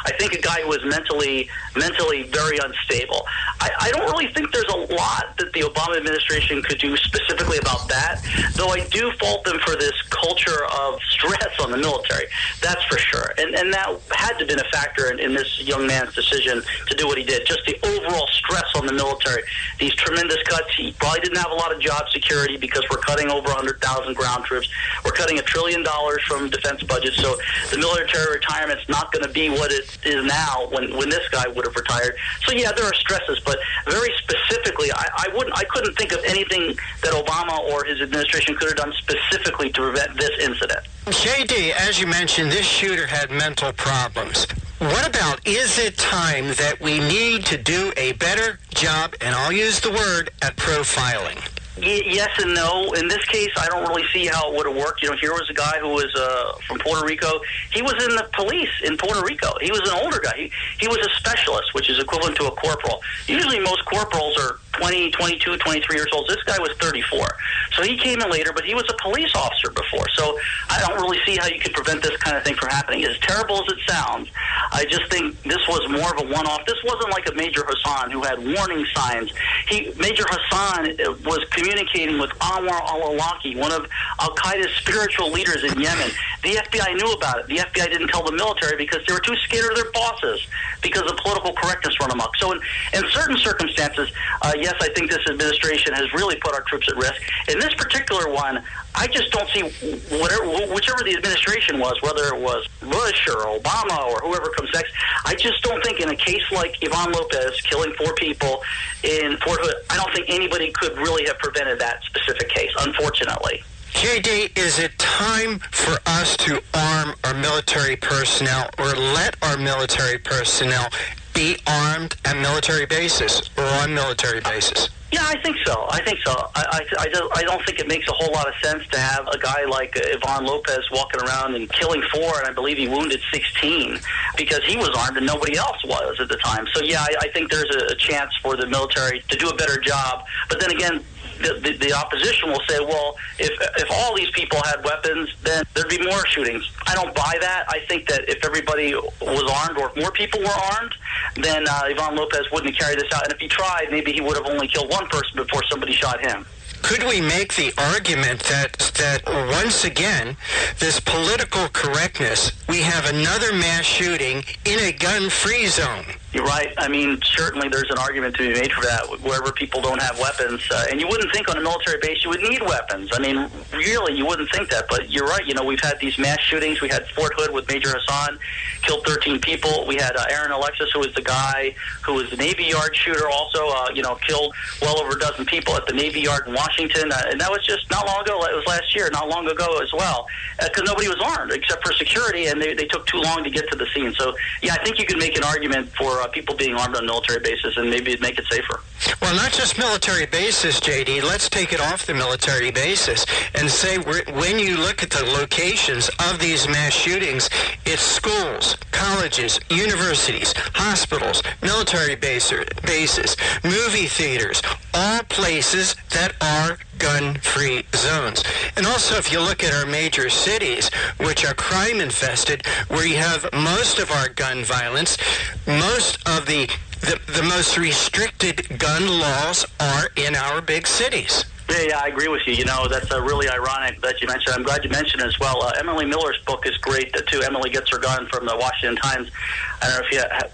I think a guy who was mentally very unstable. I don't really think there's a lot that the Obama administration could do specifically about that, though I do fault them for this culture of stress on the military. That's for sure. And that had to have been a factor in this young man's decision to do what he did. Just the overall stress on the military, these tremendous cuts. He probably didn't have a lot of job security because we're cutting over 100,000 ground troops. We're cutting $1 trillion from defense budgets. So the military retirement's not going to be what it is now when this guy would have retired. So yeah, there are stresses, but very specifically, I couldn't think of anything that Obama or his administration could have done specifically to prevent this incident. JD, as you mentioned, this shooter had mental problems. What about, is it time that we need to do a better job, and I'll use the word, at profiling? Yes and no. In this case, I don't really see how it would have worked. You know, here was a guy who was from Puerto Rico. He was in the police in Puerto Rico. He was an older guy. He was a specialist, which is equivalent to a corporal. Usually most corporals are 20, 22, 23 years old. This guy was 34. So he came in later, but he was a police officer before. So I don't really see how you could prevent this kind of thing from happening. As terrible as it sounds, I just think this was more of a one-off. This wasn't like a Major Hassan who had warning signs. Major Hassan was communicating with Anwar al-Awlaki, one of al-Qaeda's spiritual leaders in Yemen. The FBI knew about it. The FBI didn't tell the military because they were too scared of their bosses because of political correctness run amok. So in certain circumstances, yes, I think this administration has really put our troops at risk. In this particular one, I just don't see whichever the administration was, whether it was Bush or Obama or whoever comes next, I just don't think in a case like Ivan Lopez killing 4 people in Fort Hood, I don't think anybody could really have prevented that specific case, unfortunately. JD, is it time for us to arm our military personnel, or let our military personnel be armed at military bases or on military bases? Yeah, I think so. I don't think it makes a whole lot of sense to have a guy like Ivan Lopez walking around and killing 4, and I believe he wounded 16, because he was armed and nobody else was at the time. So yeah, I think there's a chance for the military to do a better job. But then again, the opposition will say, well, if all these people had weapons, then there'd be more shootings. I don't buy that. I think that if everybody was armed, or if more people were armed, then Ivan Lopez wouldn't carry this out. And if he tried, maybe he would have only killed one person before somebody shot him. Could we make the argument that once again, this political correctness, we have another mass shooting in a gun-free zone? You're right. I mean, certainly there's an argument to be made for that, wherever people don't have weapons. And you wouldn't think on a military base you would need weapons. I mean, really, you wouldn't think that. But you're right. You know, we've had these mass shootings. We had Fort Hood with Major Hassan, killed 13 people. We had Aaron Alexis, who was the guy who was the Navy Yard shooter, also, killed well over a dozen people at the Navy Yard in Washington. And that was just not long ago. It was last year, not long ago as well, because nobody was armed except for security, and they took too long to get to the scene. So, yeah, I think you could make an argument for people being armed on military bases, and maybe it'd make it safer. Well, not just military bases, JD. Let's take it off the military basis and say when you look at the locations of these mass shootings, it's schools, colleges, universities, hospitals, military bases, movie theaters, all places that are gun-free zones. And also, if you look at our major cities, which are crime-infested, where you have most of our gun violence, most of the most restricted gun laws are in our big cities. Yeah, I agree with you. You know, that's really ironic that you mentioned. I'm glad you mentioned it as well. Emily Miller's book is great, too. Emily Gets Her Gun from the Washington Times. I don't know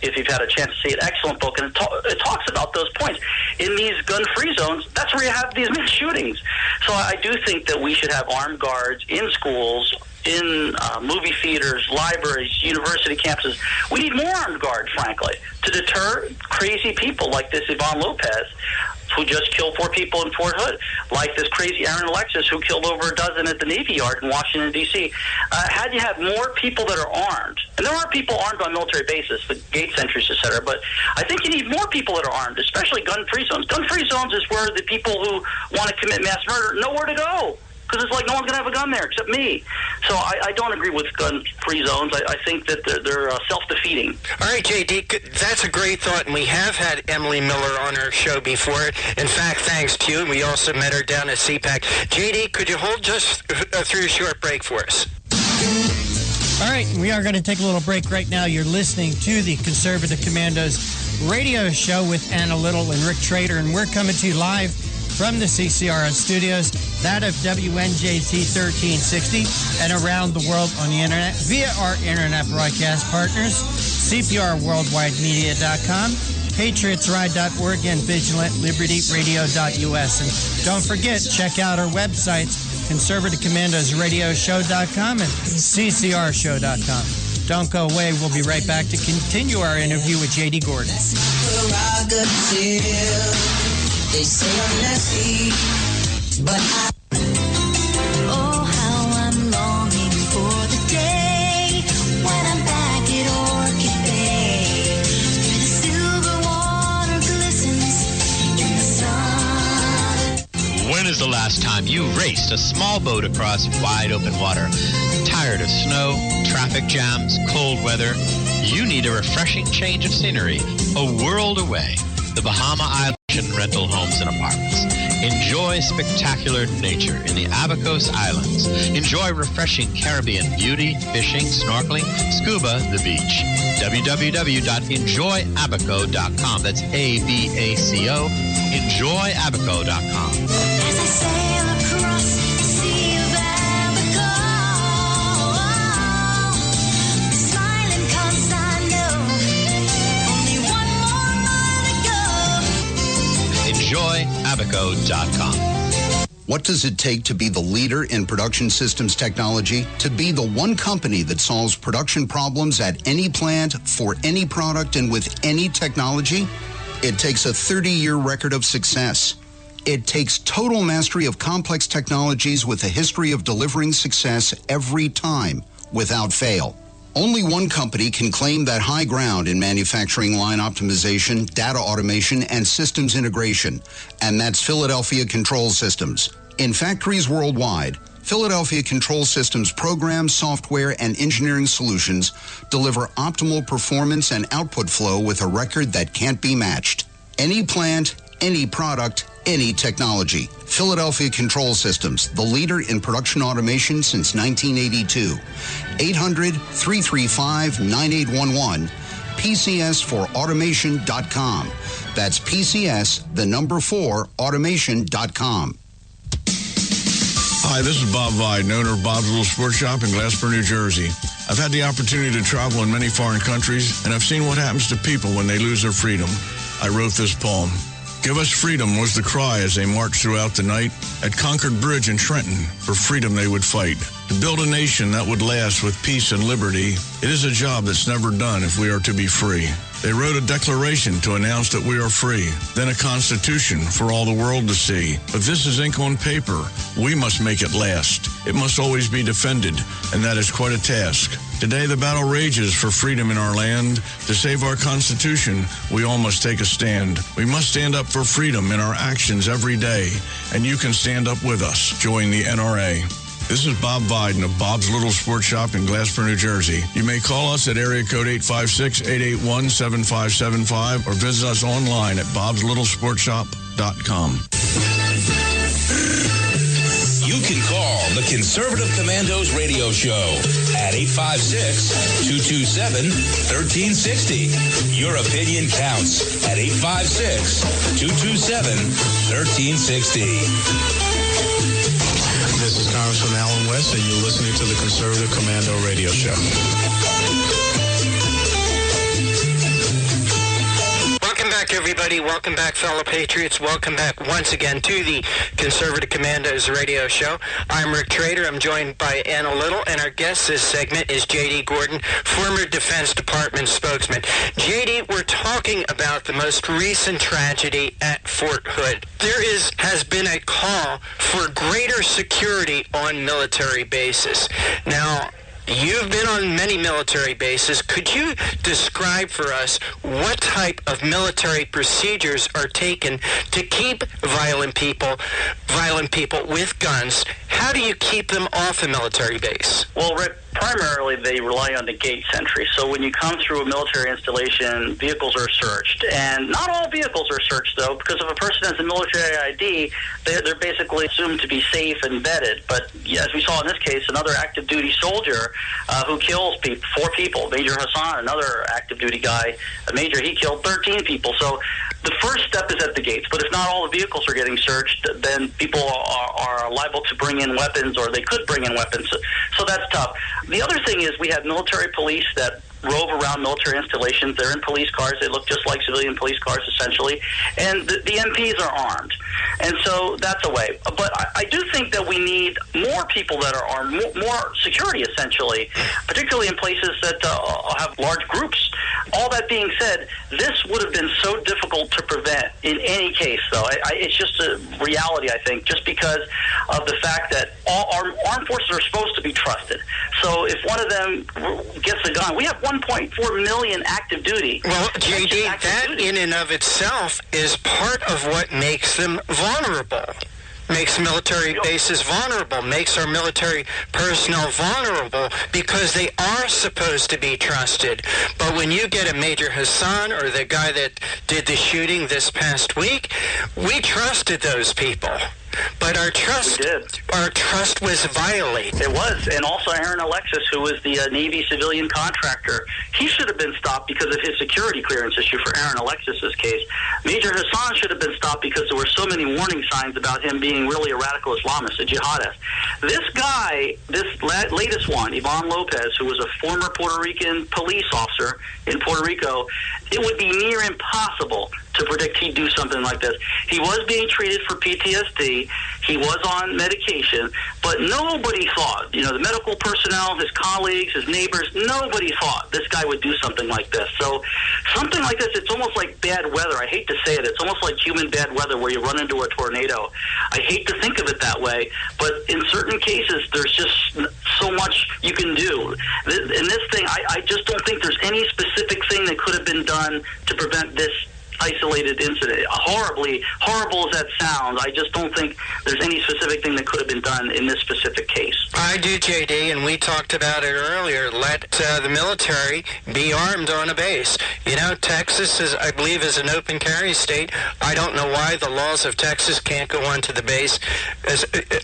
if you've had a chance to see it. Excellent book. And it talks about those points. In these gun-free zones, that's where you have these mass shootings. So I do think that we should have armed guards in schools, in movie theaters, libraries, university campuses. We need more armed guards, frankly, to deter crazy people like this Ivan Lopez, who just killed 4 people in Fort Hood, like this crazy Aaron Alexis, who killed over a dozen at the Navy Yard in Washington, D.C. Had you have more people that are armed, and there are people armed on military bases, the gate sentries, et cetera, but I think you need more people that are armed, especially gun-free zones. Gun-free zones is where the people who want to commit mass murder know where to go, because it's like no one's going to have a gun there except me. So I don't agree with gun-free zones. I think that they're self-defeating. All right, J.D., that's a great thought, and we have had Emily Miller on our show before. In fact, thanks to you, and we also met her down at CPAC. J.D., could you hold just through a short break for us? All right, we are going to take a little break right now. You're listening to the Conservative Commandos radio show with Anna Little and Rick Trader, and we're coming to you live from the CCRS studios, that of WNJT 1360, and around the world on the internet via our internet broadcast partners, CPRWorldwideMedia.com, PatriotsRide.org, and VigilantLibertyRadio.us. And don't forget, check out our websites, ConservativeCommandosRadioshow.com and CCRShow.com. Don't go away. We'll be right back to continue our interview with J.D. Gordon. They say I'm nasty, but oh, how I'm longing for the day when I'm back at Orchid Bay, where the silver water glistens in the sun. When is the last time you raced a small boat across wide open water? Tired of snow, traffic jams, cold weather? You need a refreshing change of scenery, a world away. The Bahama Island rental homes and apartments. Enjoy spectacular nature in the Abacos Islands. Enjoy refreshing Caribbean beauty, fishing, snorkeling, scuba, the beach. www.enjoyabaco.com. That's ABACO. Enjoyabaco.com. As I sail across the sea of Abaco, the smiling coast I know, only one more mile to go. EnjoyAbaco.com. What does it take to be the leader in production systems technology? To be the one company that solves production problems at any plant, for any product, and with any technology? It takes a 30-year record of success. It takes total mastery of complex technologies with a history of delivering success every time, without fail. Only one company can claim that high ground in manufacturing line optimization, data automation, and systems integration, and that's Philadelphia Control Systems. In factories worldwide, Philadelphia Control Systems programs, software, and engineering solutions deliver optimal performance and output flow with a record that can't be matched. Any plant, any product, any technology. Philadelphia Control Systems, the leader in production automation since 1982. 800-335-9811. PCS4automation.com. That's PCS, the number 4, automation.com. Hi, this is Bob Viden, owner of Bob's Little Sports Shop in Glasper, New Jersey. I've had the opportunity to travel in many foreign countries, and I've seen what happens to people when they lose their freedom. I wrote this poem. Give us freedom was the cry as they marched throughout the night. At Concord Bridge in Trenton, for freedom they would fight. To build a nation that would last with peace and liberty, it is a job that's never done if we are to be free. They wrote a declaration to announce that we are free, then a constitution for all the world to see. But this is ink on paper. We must make it last. It must always be defended, and that is quite a task. Today the battle rages for freedom in our land. To save our Constitution, we all must take a stand. We must stand up for freedom in our actions every day, and you can stand up with us. Join the NRA. This is Bob Viden of Bob's Little Sports Shop in Glasper, New Jersey. You may call us at area code 856-881-7575 or visit us online at bobslittle.sportshop.com. You can call the Conservative Commandos radio show at 856-227-1360. Your opinion counts at 856-227-1360. This is Congressman Alan West, and you're listening to the Conservative Commando Radio Show. Welcome back, everybody. Welcome back, fellow patriots. Welcome back once again to the Conservative Commandos Radio Show. I'm Rick Trader. I'm joined by Anna Little, and our guest this segment is J.D. Gordon, former Defense Department spokesman. J.D., we're talking about the most recent tragedy at Fort Hood. There has been a call for greater security on military bases. Now, you've been on many military bases. Could you describe for us what type of military procedures are taken to keep violent people with guns? How do you keep them off a military base? Well, Rick, primarily they rely on the gate sentry. So when you come through a military installation, vehicles are searched. And not all vehicles are searched, though, because if a person has a military ID, they're basically assumed to be safe and vetted. But as we saw in this case, another active duty soldier who kills 4 people, Major Hassan, another active duty guy, a major, he killed 13 people. So the first step is at the gates. But if not all the vehicles are getting searched, then people are liable to bring in weapons, or they could bring in weapons. So that's tough. The other thing is we have military police that rove around military installations. They're in police cars. They look just like civilian police cars, essentially. And the MPs are armed. And so that's a way. But I do think that we need more people that are armed, more security, essentially, particularly in places that have large groups. All that being said, this would have been so difficult to prevent in any case, though. It's just a reality, I think, just because of the fact that all our armed forces are supposed to be trusted. So if one of them gets a gun, we have 1.4 million active duty. Well, J.D., that in and of itself is part of what makes them vulnerable. Makes military bases vulnerable, makes our military personnel vulnerable, because they are supposed to be trusted. But when you get a Major Hassan or the guy that did the shooting this past week, we trusted those people. But our trust was violated. It was. And also Aaron Alexis, who was the Navy civilian contractor, he should have been stopped because of his security clearance issue for Aaron Alexis's case. Major Hassan should have been stopped because there were so many warning signs about him being really a radical Islamist, a jihadist. This guy, this latest one, Ivan Lopez, who was a former Puerto Rican police officer in Puerto Rico, it would be near impossible to predict he'd do something like this. He was being treated for PTSD. He was on medication, but nobody thought, the medical personnel, his colleagues, his neighbors, nobody thought this guy would do something like this. So something like this, it's almost like bad weather. I hate to say it. It's almost like human bad weather where you run into a tornado. I hate to think of it that way, but in certain cases, there's just so much you can do. In this thing, I just don't think there's any specific thing that could have been done to prevent this isolated incident. Horrible as that sounds, I just don't think there's any specific thing that could have been done in this specific case. I do, JD, and we talked about it earlier. Let the military be armed on a base. You know, Texas, I believe, is an open carry state. I don't know why the laws of Texas can't go onto the base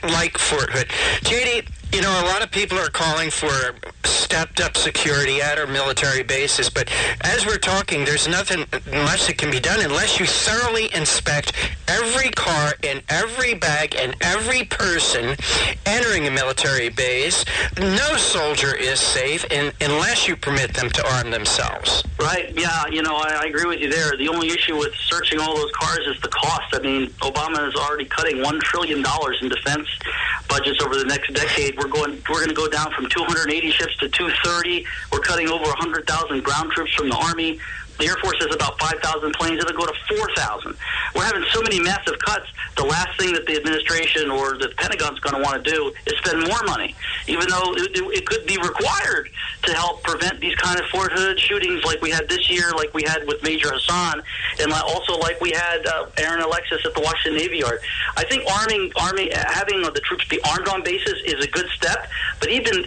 like Fort Hood. JD, you know, a lot of people are calling for stepped-up security at our military bases, but as we're talking, there's nothing much that can be done unless you thoroughly inspect every car and every bag and every person entering a military base. No soldier is safe unless you permit them to arm themselves. Right, yeah, you know, I agree with you there. The only issue with searching all those cars is the cost. I mean, Obama is already cutting $1 trillion in defense budgets over the next decade. We're going to go down from 280 ships to 230. We're cutting over 100,000 ground troops from the Army. The Air Force has about 5,000 planes. It'll go to 4,000. We're having so many massive cuts. The last thing that the administration or the Pentagon's going to want to do is spend more money, even though it could be required to help prevent these kind of Fort Hood shootings like we had this year, like we had with Major Hassan, and also like we had Aaron Alexis at the Washington Navy Yard. I think having the troops be armed on bases is a good step, but even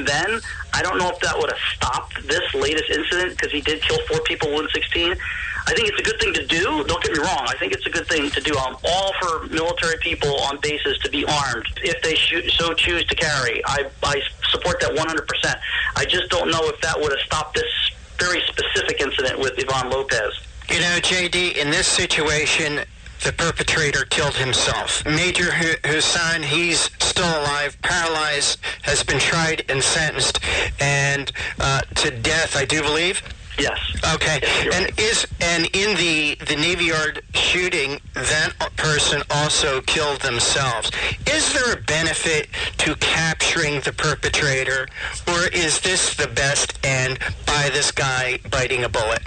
then, I don't know if that would have stopped this latest incident, because he did kill 4 people, 116. I think it's a good thing to do. Don't get me wrong. I think it's a good thing to do. I'm all for military people on bases to be armed if they so choose to carry. I support that 100%. I just don't know if that would have stopped this very specific incident with Ivan Lopez. You know, JD, in this situation, the perpetrator killed himself. Major Hassan, he's still alive, paralyzed, has been tried and sentenced, and to death, I do believe. Yes. Okay. Yes, and in the Navy Yard shooting, that person also killed themselves. Is there a benefit to capturing the perpetrator, or is this the best end by this guy biting a bullet?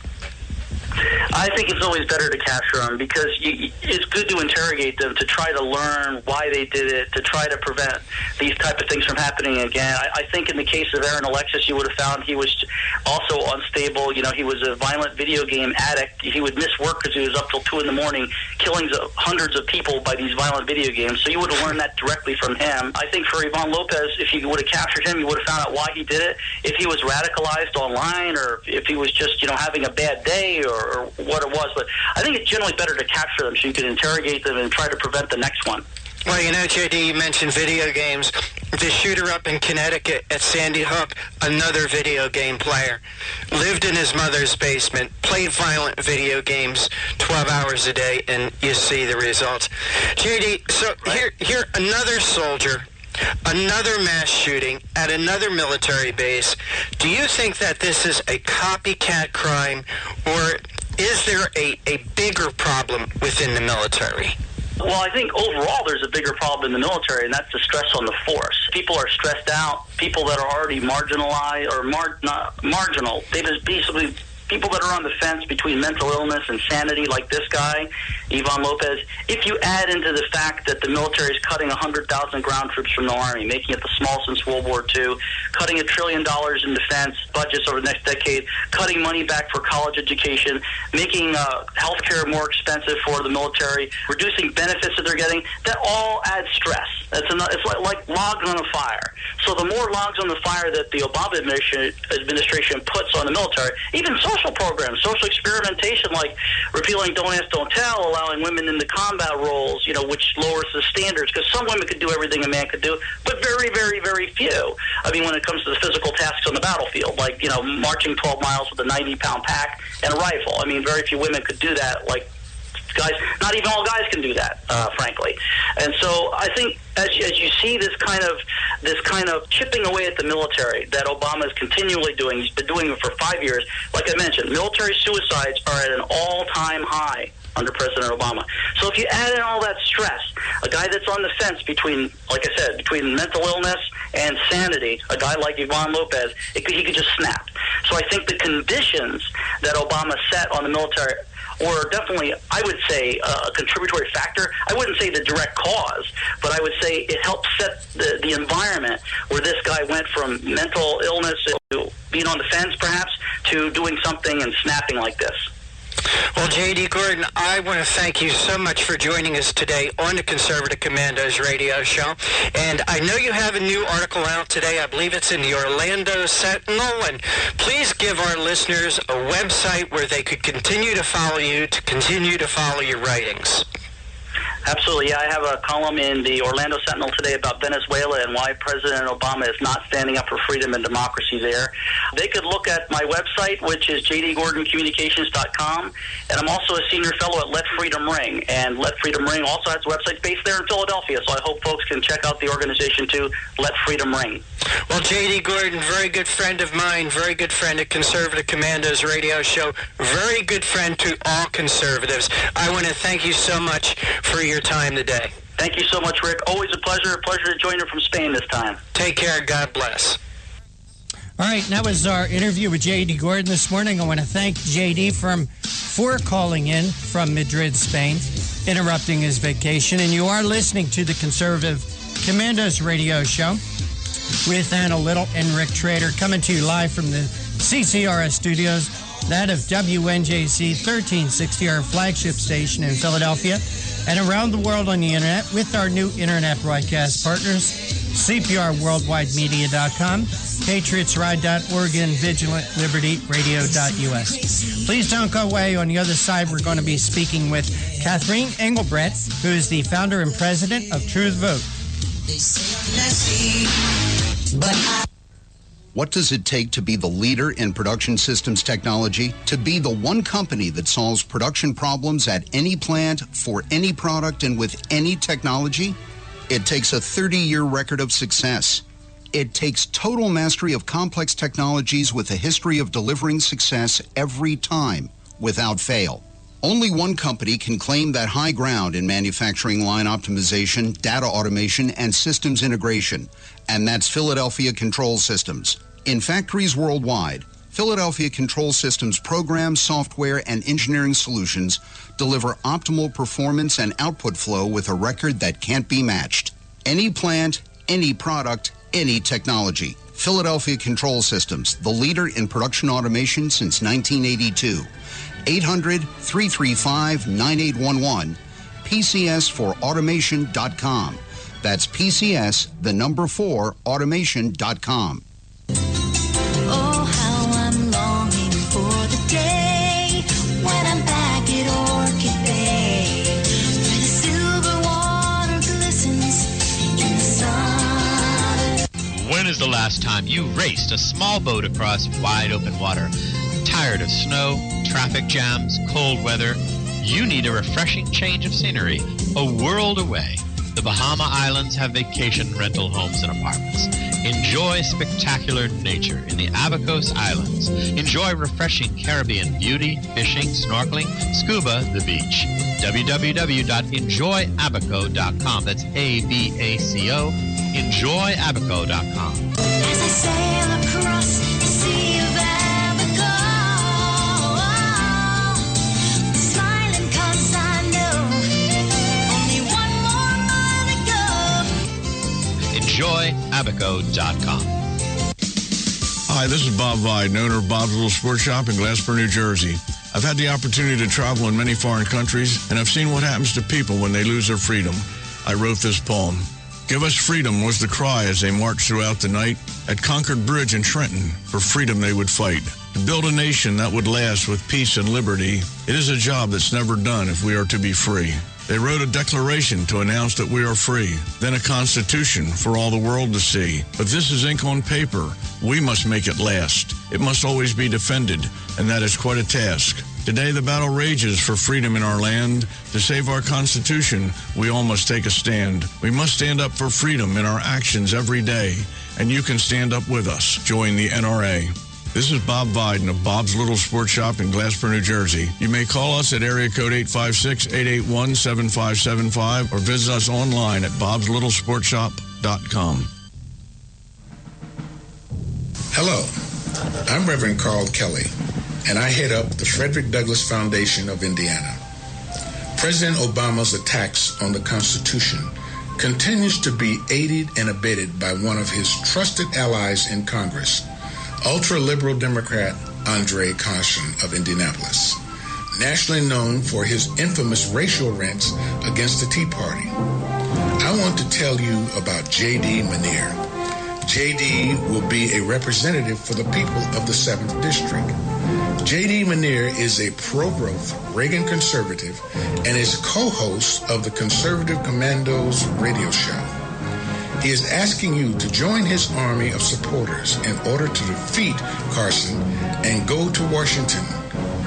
I think it's always better to capture them, because it's good to interrogate them, to try to learn why they did it, to try to prevent these type of things from happening again. I think in the case of Aaron Alexis, you would have found he was also unstable. You know, he was a violent video game addict. He would miss work because he was up till 2 in the morning, killing hundreds of people by these violent video games. So you would have learned that directly from him. I think for Ivan Lopez, if you would have captured him, you would have found out why he did it. If he was radicalized online, or if he was just, you know, having a bad day, or what it was. But I think it's generally better to capture them so you can interrogate them and try to prevent the next one. Well, you know, JD, you mentioned video games. The shooter up in Connecticut at Sandy Hook, another video game player, lived in his mother's basement, played violent video games 12 hours a day, and you see the results. JD, so here another soldier, another mass shooting at another military base. Do you think that this is a copycat crime, or is there a bigger problem within the military? Well, I think overall there's a bigger problem in the military, and that's the stress on the force. People are stressed out. People that are already marginalized or not marginal, they just basically people that are on the fence between mental illness and sanity, like this guy, Ivan Lopez. If you add into the fact that the military is cutting 100,000 ground troops from the Army, making it the smallest since World War II, cutting $1 trillion in defense budgets over the next decade, cutting money back for college education, making health care more expensive for the military, reducing benefits that they're getting, that all adds stress. It's like logs on a fire. So the more logs on the fire that the Obama administration puts on the military, even social programs, social experimentation like repealing Don't Ask, Don't Tell, allowing women into combat roles, which lowers the standards, because some women could do everything a man could do, but very, very, very few. I mean, when it comes to the physical tasks on the battlefield, like, marching 12 miles with a 90-pound pack and a rifle. I mean, very few women could do that, like guys. Not even all guys can do that, frankly. And so I think as you see this kind of chipping away at the military that Obama is continually doing, he's been doing it for 5 years. Like I mentioned, military suicides are at an all-time high under President Obama. So if you add in all that stress, a guy that's on the fence between, like I said, between mental illness and sanity, a guy like Ivan Lopez, he could just snap. So I think the conditions that Obama set on the military were definitely, I would say, a contributory factor. I wouldn't say the direct cause, but I would say it helped set the environment where this guy went from mental illness to being on the fence, perhaps, to doing something and snapping like this. Well, J.D. Gordon, I want to thank you so much for joining us today on the Conservative Commandos radio show. And I know you have a new article out today. I believe it's in the Orlando Sentinel. And please give our listeners a website where they could continue to follow you, to continue to follow your writings. Absolutely. Yeah, I have a column in the Orlando Sentinel today about Venezuela and why President Obama is not standing up for freedom and democracy there. They could look at my website, which is jdgordoncommunications.com, and I'm also a senior fellow at Let Freedom Ring. And Let Freedom Ring also has a website based there in Philadelphia, so I hope folks can check out the organization too, Let Freedom Ring. Well, J.D. Gordon, very good friend of mine, very good friend of Conservative Commandos radio show, very good friend to all conservatives. I want to thank you so much for your time today. Thank you so much, Rick. Always a pleasure. A pleasure to join you from Spain this time. Take care. God bless. All right, that was our interview with J.D. Gordon this morning. I want to thank J.D. for calling in from Madrid, Spain, interrupting his vacation. And you are listening to the Conservative Commandos radio show with Anna Little and Rick Trader, coming to you live from the CCRS studios, that of WNJC 1360, our flagship station in Philadelphia, and around the world on the internet with our new internet broadcast partners, CPRWorldwideMedia.com, PatriotsRide.org, and VigilantLibertyRadio.us. Please don't go away. On the other side, we're going to be speaking with Catherine Engelbrecht, who is the founder and president of Truth Vote. What does it take to be the leader in production systems technology? To be the one company that solves production problems at any plant, for any product, and with any technology? It takes a 30-year record of success. It takes total mastery of complex technologies with a history of delivering success every time, without fail. Only one company can claim that high ground in manufacturing line optimization, data automation, and systems integration, and that's Philadelphia Control Systems. In factories worldwide, Philadelphia Control Systems programs, software, and engineering solutions deliver optimal performance and output flow with a record that can't be matched. Any plant, any product, any technology. Philadelphia Control Systems, the leader in production automation since 1982. 800-335-9811, PCS4automation.com. That's PCS, the number 4, automation.com. Oh, how I'm longing for the day when I'm back at Orchid Bay, where the silver water glistens in the sun. When is the last time you raced a small boat across wide open water? Tired of snow, traffic jams, cold weather? You need a refreshing change of scenery, a world away. The Bahama Islands have vacation rental homes and apartments. Enjoy spectacular nature in the Abacos Islands. Enjoy refreshing Caribbean beauty, fishing, snorkeling, scuba, the beach. www.enjoyabaco.com. That's ABACO. Enjoyabaco.com. As I sail across the sea of Abaco, smiling 'cause I know only one more mile to go. Enjoyabaco.com. Hi, this is Bob Vide, owner of Bob's Little Sports Shop in Glasper, New Jersey. I've had the opportunity to travel in many foreign countries, and I've seen what happens to people when they lose their freedom. I wrote this poem. Give us freedom was the cry as they marched throughout the night. At Concord Bridge in Trenton, for freedom they would fight. To build a nation that would last with peace and liberty, it is a job that's never done if we are to be free. They wrote a declaration to announce that we are free, then a constitution for all the world to see. But this is ink on paper. We must make it last. It must always be defended, and that is quite a task. Today the battle rages for freedom in our land. To save our Constitution, we all must take a stand. We must stand up for freedom in our actions every day, and you can stand up with us. Join the NRA. This is Bob Viden of Bob's Little Sports Shop in Glasper, New Jersey. You may call us at area code 856-881-7575 or visit us online at bobslittle.sportshop.com. Hello, I'm Reverend Carl Kelly, and I head up the Frederick Douglass Foundation of Indiana. President Obama's attacks on the Constitution continues to be aided and abetted by one of his trusted allies in Congress, ultra-liberal Democrat Andre Caution of Indianapolis. nationally known for his infamous racial rants against the Tea Party. I want to tell you about J.D. Manier. J.D. will be a representative for the people of the 7th District. J.D. Manier is a pro-growth Reagan conservative and is co-host of the Conservative Commandos Radio Show. He is asking you to join his army of supporters in order to defeat Carson and go to Washington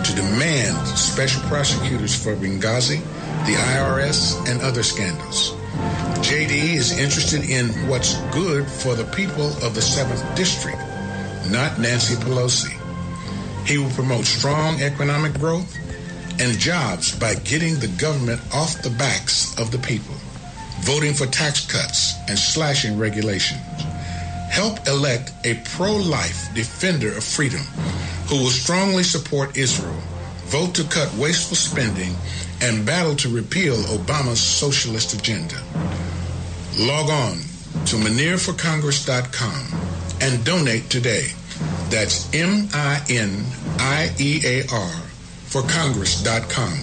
to demand special prosecutors for Benghazi, the IRS, and other scandals. J.D. is interested in what's good for the people of the 7th District, not Nancy Pelosi. He will promote strong economic growth and jobs by getting the government off the backs of the people, voting for tax cuts and slashing regulations. Help elect a pro-life defender of freedom who will strongly support Israel, vote to cut wasteful spending, and battle to repeal Obama's socialist agenda. Log on to ManierForCongress.com and donate today. That's MINIEAR for Congress.com.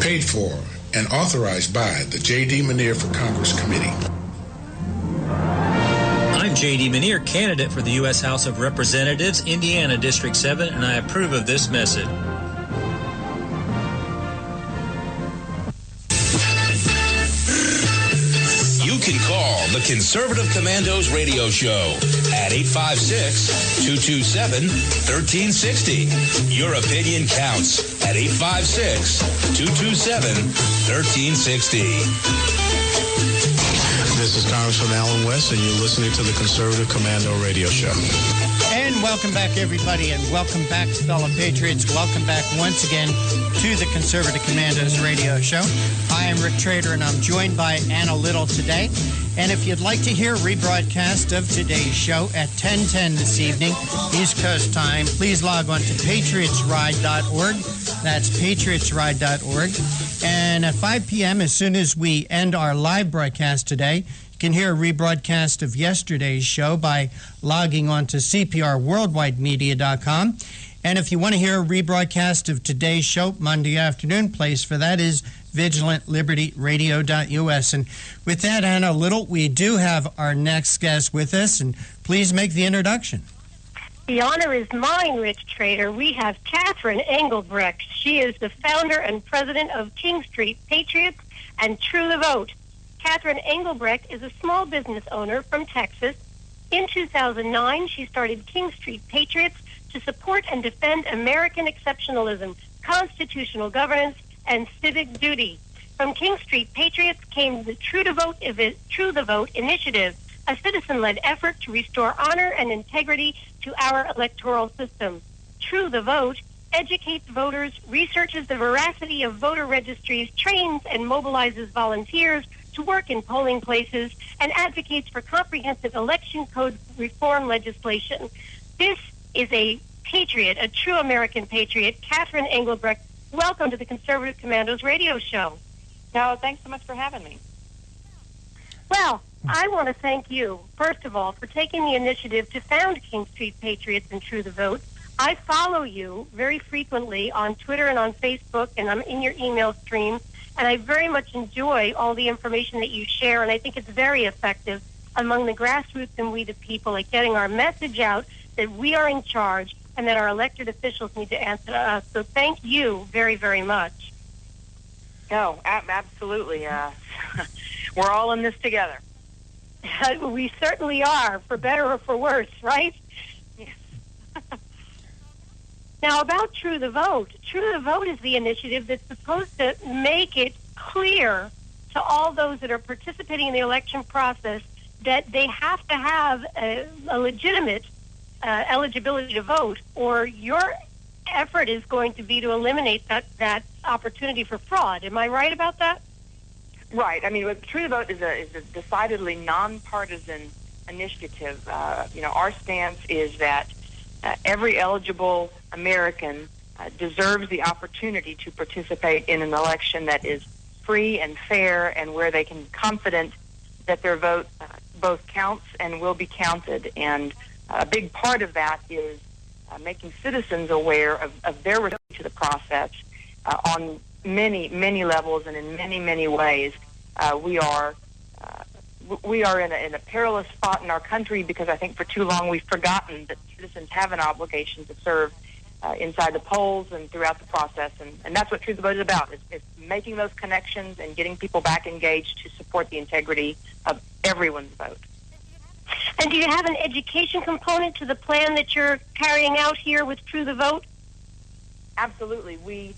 Paid for and authorized by the J.D. Manier for Congress Committee. I'm J.D. Manier, candidate for the U.S. House of Representatives, Indiana District 7, and I approve of this message. You can call the Conservative Commandos Radio Show at 856-227-1360. Your opinion counts at 856-227-1360. This is Congressman Alan West, and you're listening to the Conservative Commando Radio Show. And welcome back, everybody, and welcome back, fellow patriots. Welcome back once again to the Conservative Commandos Radio Show. I am Rick Trader, and I'm joined by Anna Little today. And if you'd like to hear a rebroadcast of today's show at 10:10 this evening, East Coast time, please log on to patriotsride.org. That's patriotsride.org. And at 5 p.m., as soon as we end our live broadcast today, you can hear a rebroadcast of yesterday's show by logging on to cprworldwidemedia.com. And if you want to hear a rebroadcast of today's show, Monday afternoon, place for that is vigilantlibertyradio.us. And with that, Anna Little, we do have our next guest with us, and please make the introduction. The honor is mine, Rich Trader. We have Catherine Engelbrecht. She is the founder and president of King Street Patriots and True the Vote. Catherine Engelbrecht is a small business owner from Texas. In 2009, she started King Street Patriots to support and defend American exceptionalism, constitutional governance, and civic duty. From King Street Patriots came the True the Vote initiative, a citizen-led effort to restore honor and integrity to our electoral system. True the Vote educates voters, researches the veracity of voter registries, trains and mobilizes volunteers to work in polling places, and advocates for comprehensive election code reform legislation. This is a patriot, a true American patriot, Catherine Engelbrecht. Welcome to the Conservative Commandos Radio Show. No, thanks so much for having me. Well, I want to thank you, first of all, for taking the initiative to found King Street Patriots and True the Vote. I follow you very frequently on Twitter and on Facebook, and I'm in your email stream, and I very much enjoy all the information that you share, and I think it's very effective among the grassroots and we the people at getting our message out that we are in charge and that our elected officials need to answer to us. So thank you very, very much. No, absolutely. We're all in this together. We certainly are, for better or for worse, right? Yes. Now, about True the Vote. True the Vote is the initiative that's supposed to make it clear to all those that are participating in the election process that they have to have a legitimate eligibility to vote, or your effort is going to be to eliminate that opportunity for fraud. Am I right about that? Right. I mean, True the Vote is a decidedly nonpartisan initiative. Our stance is that every eligible American deserves the opportunity to participate in an election that is free and fair, and where they can be confident that their vote both counts and will be counted. And a big part of that is making citizens aware of their responsibility to the process on many, many levels and in many, many ways. We are in a perilous spot in our country because I think for too long we've forgotten that citizens have an obligation to serve inside the polls and throughout the process. And that's what True the Vote is about, is making those connections and getting people back engaged to support the integrity of everyone's vote. And do you have an education component to the plan that you're carrying out here with True the Vote? Absolutely. We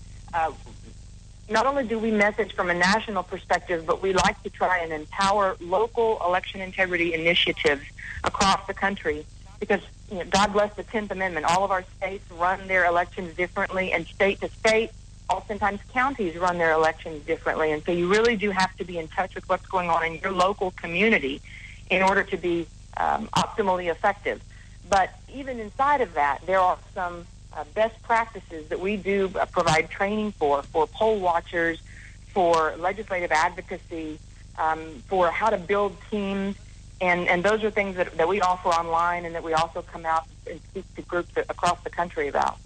not only do we message from a national perspective, but we like to try and empower local election integrity initiatives across the country because, God bless the 10th Amendment. All of our states run their elections differently, and state to state, oftentimes counties run their elections differently. And so you really do have to be in touch with what's going on in your local community in order to be optimally effective. But even inside of that, there are some best practices that we do provide training for poll watchers, for legislative advocacy, for how to build teams, and those are things that we offer online and that we also come out and speak to groups across the country about.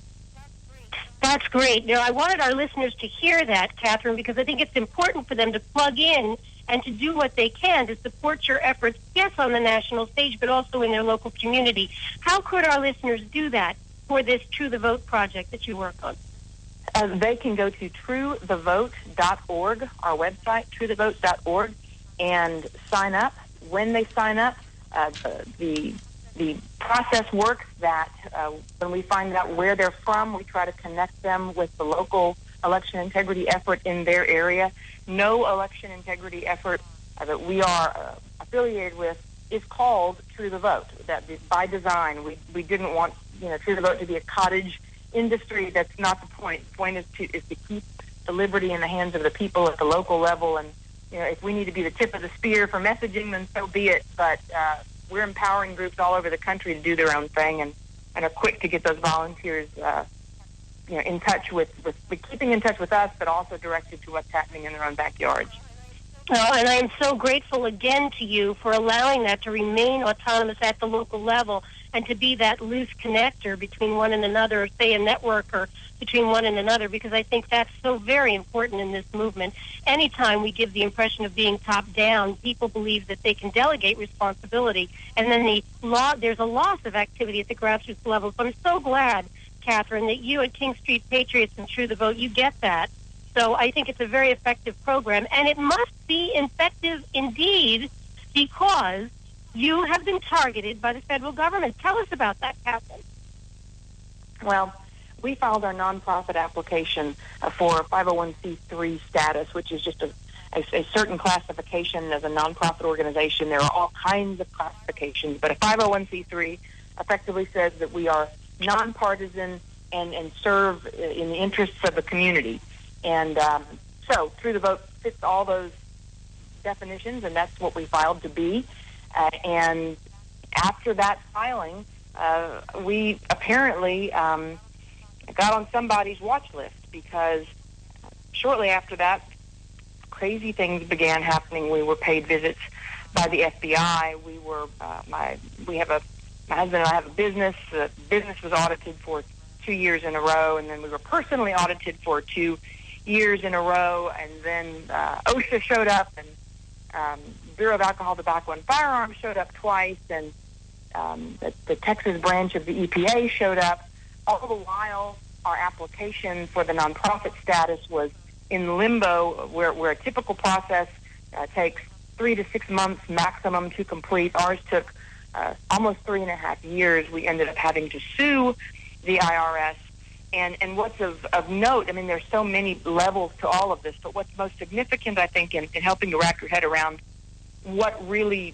That's great. Now, I wanted our listeners to hear that, Catherine, because I think it's important for them to plug in and to do what they can to support your efforts, yes, on the national stage, but also in their local community. How could our listeners do that for this True the Vote project that you work on? They can go to truethevote.org, our website, truethevote.org, and sign up. When they sign up, the process works that when we find out where they're from, we try to connect them with the local election integrity effort in their area. No election integrity effort that we are affiliated with is called True the Vote. That by design, we didn't want True the Vote to be a cottage industry. That's not the point. The point is to keep the liberty in the hands of the people at the local level. And if we need to be the tip of the spear for messaging, then so be it. But we're empowering groups all over the country to do their own thing, and are quick to get those volunteers in touch with keeping in touch with us, but also directed to what's happening in their own backyards. And I am so grateful again to you for allowing that to remain autonomous at the local level and to be that loose connector between one and another, or say a network or between one and another, because I think that's so very important in this movement. Anytime we give the impression of being top-down, people believe that they can delegate responsibility, and then there's a loss of activity at the grassroots level. So I'm so glad, Catherine, that you at King Street Patriots and True the Vote, you get that. So I think it's a very effective program, and it must be effective indeed because you have been targeted by the federal government. Tell us about that, Catherine. Well, we filed our nonprofit application for 501c3 status, which is just a certain classification as a nonprofit organization. There are all kinds of classifications, but a 501c3 effectively says that we are nonpartisan and serve in the interests of the community. And so True the Vote fits all those definitions, and that's what we filed to be. And after that filing, we apparently got on somebody's watch list because shortly after that, crazy things began happening. We were paid visits by the FBI. We were my husband and I have a business. The business was audited for 2 years in a row, and then we were personally audited for 2 years in a row. And then OSHA showed up, and Bureau of Alcohol, Tobacco, and Firearms showed up twice, and the Texas branch of the EPA showed up. All the while, our application for the nonprofit status was in limbo, where a typical process takes 3 to 6 months maximum to complete. Ours took almost 3.5 years. We ended up having to sue the IRS. And what's of note, I mean, there's so many levels to all of this, but what's most significant, I think, in helping to wrap your head around what really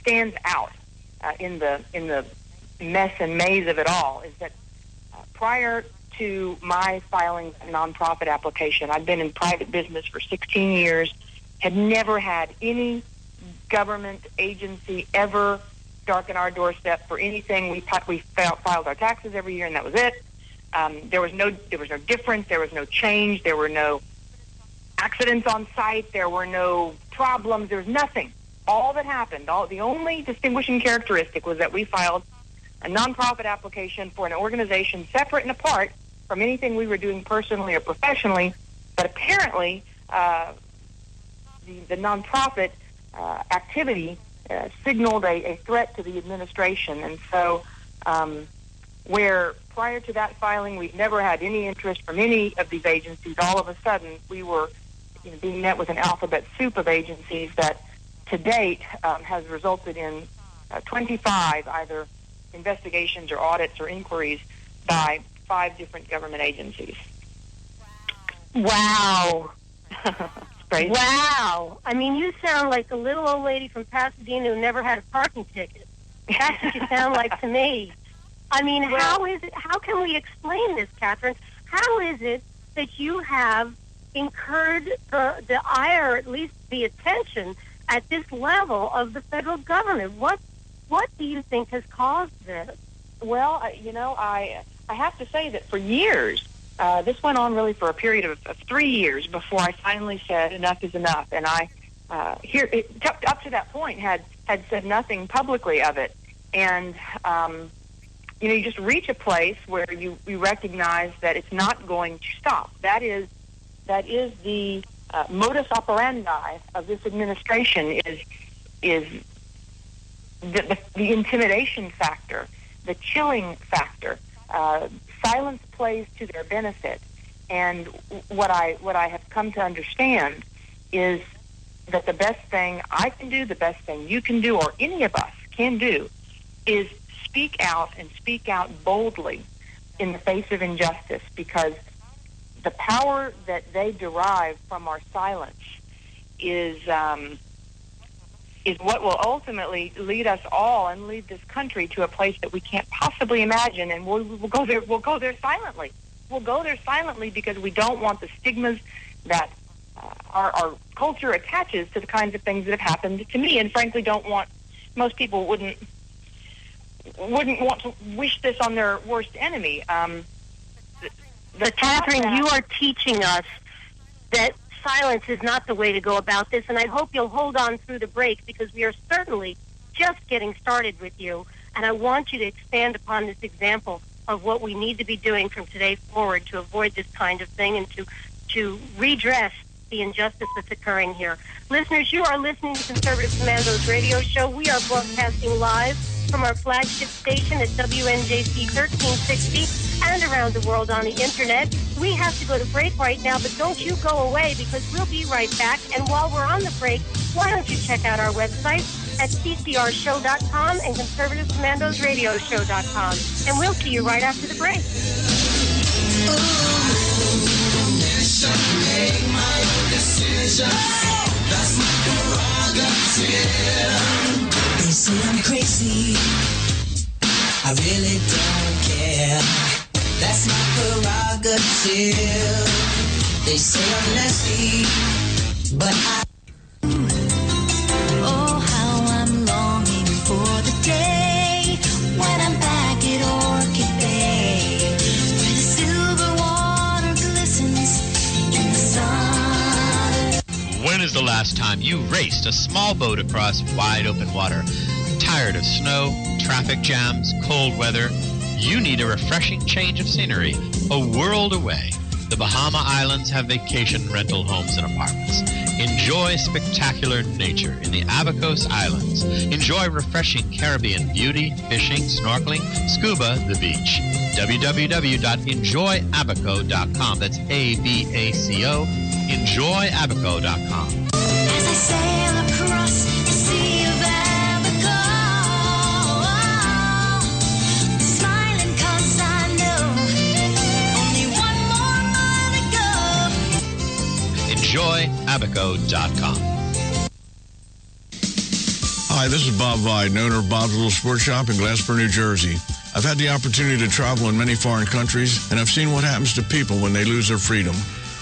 stands out in the mess and maze of it all is that prior to my filing a nonprofit application, I've been in private business for 16 years, had never had any government agency ever darken our doorstep for anything. We filed our taxes every year, and that was it. There was no difference. There was no change. There were no accidents on site. There were no problems. There was nothing. All that happened, the only distinguishing characteristic was that we filed a nonprofit application for an organization separate and apart from anything we were doing personally or professionally, but apparently the nonprofit activity signaled a threat to the administration. And so where prior to that filing we'd never had any interest from any of these agencies, all of a sudden we were being met with an alphabet soup of agencies that to date has resulted in 25 either investigations or audits or inquiries by 5 different government agencies. Wow. Crazy. Wow. I mean, you sound like the little old lady from Pasadena who never had a parking ticket. That's what you sound like to me. I mean, how can we explain this, Catherine? How is it that you have incurred the ire, or at least the attention, at this level of the federal government? What do you think has caused this? Well, I have to say that for years, this went on really for a period of 3 years before I finally said enough is enough. And I, up to that point, had said nothing publicly of it. And, you just reach a place where you recognize that it's not going to stop. That is the modus operandi of this administration is the intimidation factor, the chilling factor. Silence plays to their benefit. And what I have come to understand is that the best thing I can do, the best thing you can do, or any of us can do, is speak out and speak out boldly in the face of injustice, because the power that they derive from our silence is what will ultimately lead us all and lead this country to a place that we can't possibly imagine. And we'll go there. We'll go there silently. We'll go there silently because we don't want the stigmas that our culture attaches to the kinds of things that have happened to me, and frankly, most people wouldn't want to wish this on their worst enemy. But Catherine, you are teaching us that silence is not the way to go about this, and I hope you'll hold on through the break, because we are certainly just getting started with you, and I want you to expand upon this example of what we need to be doing from today forward to avoid this kind of thing and to redress the injustice that's occurring here. Listeners, you are listening to Conservative Commandos Radio Show. We are broadcasting live from our flagship station at WNJC 1360 and around the world on the internet. We have to go to break right now, but don't you go away, because we'll be right back. And while we're on the break, why don't you check out our website at ccrshow.com and conservativecommandosradioshow.com. And we'll see you right after the break. Make my own decision. That's my prerogative. They say I'm crazy. I really don't care. That's my prerogative. They say I'm nasty, but oh, how I'm longing for the day when I'm back at Orchid Bay, where the silver water glistens in the sun. When is the last time you raced a small boat across wide open water? Tired of snow, traffic jams, cold weather? You need a refreshing change of scenery, a world away. The Bahama Islands have vacation rental homes and apartments. Enjoy spectacular nature in the Abacos Islands. Enjoy refreshing Caribbean beauty, fishing, snorkeling, scuba, the beach. www.enjoyabaco.com. That's ABACO. Enjoyabaco.com. As I sail across the sea of Abaco, smiling 'cause I know only one more mile to go. Enjoyabaco.com. Hi, this is Bob Vide, owner of Bob's Little Sports Shop in Glasper, New Jersey. I've had the opportunity to travel in many foreign countries, and I've seen what happens to people when they lose their freedom.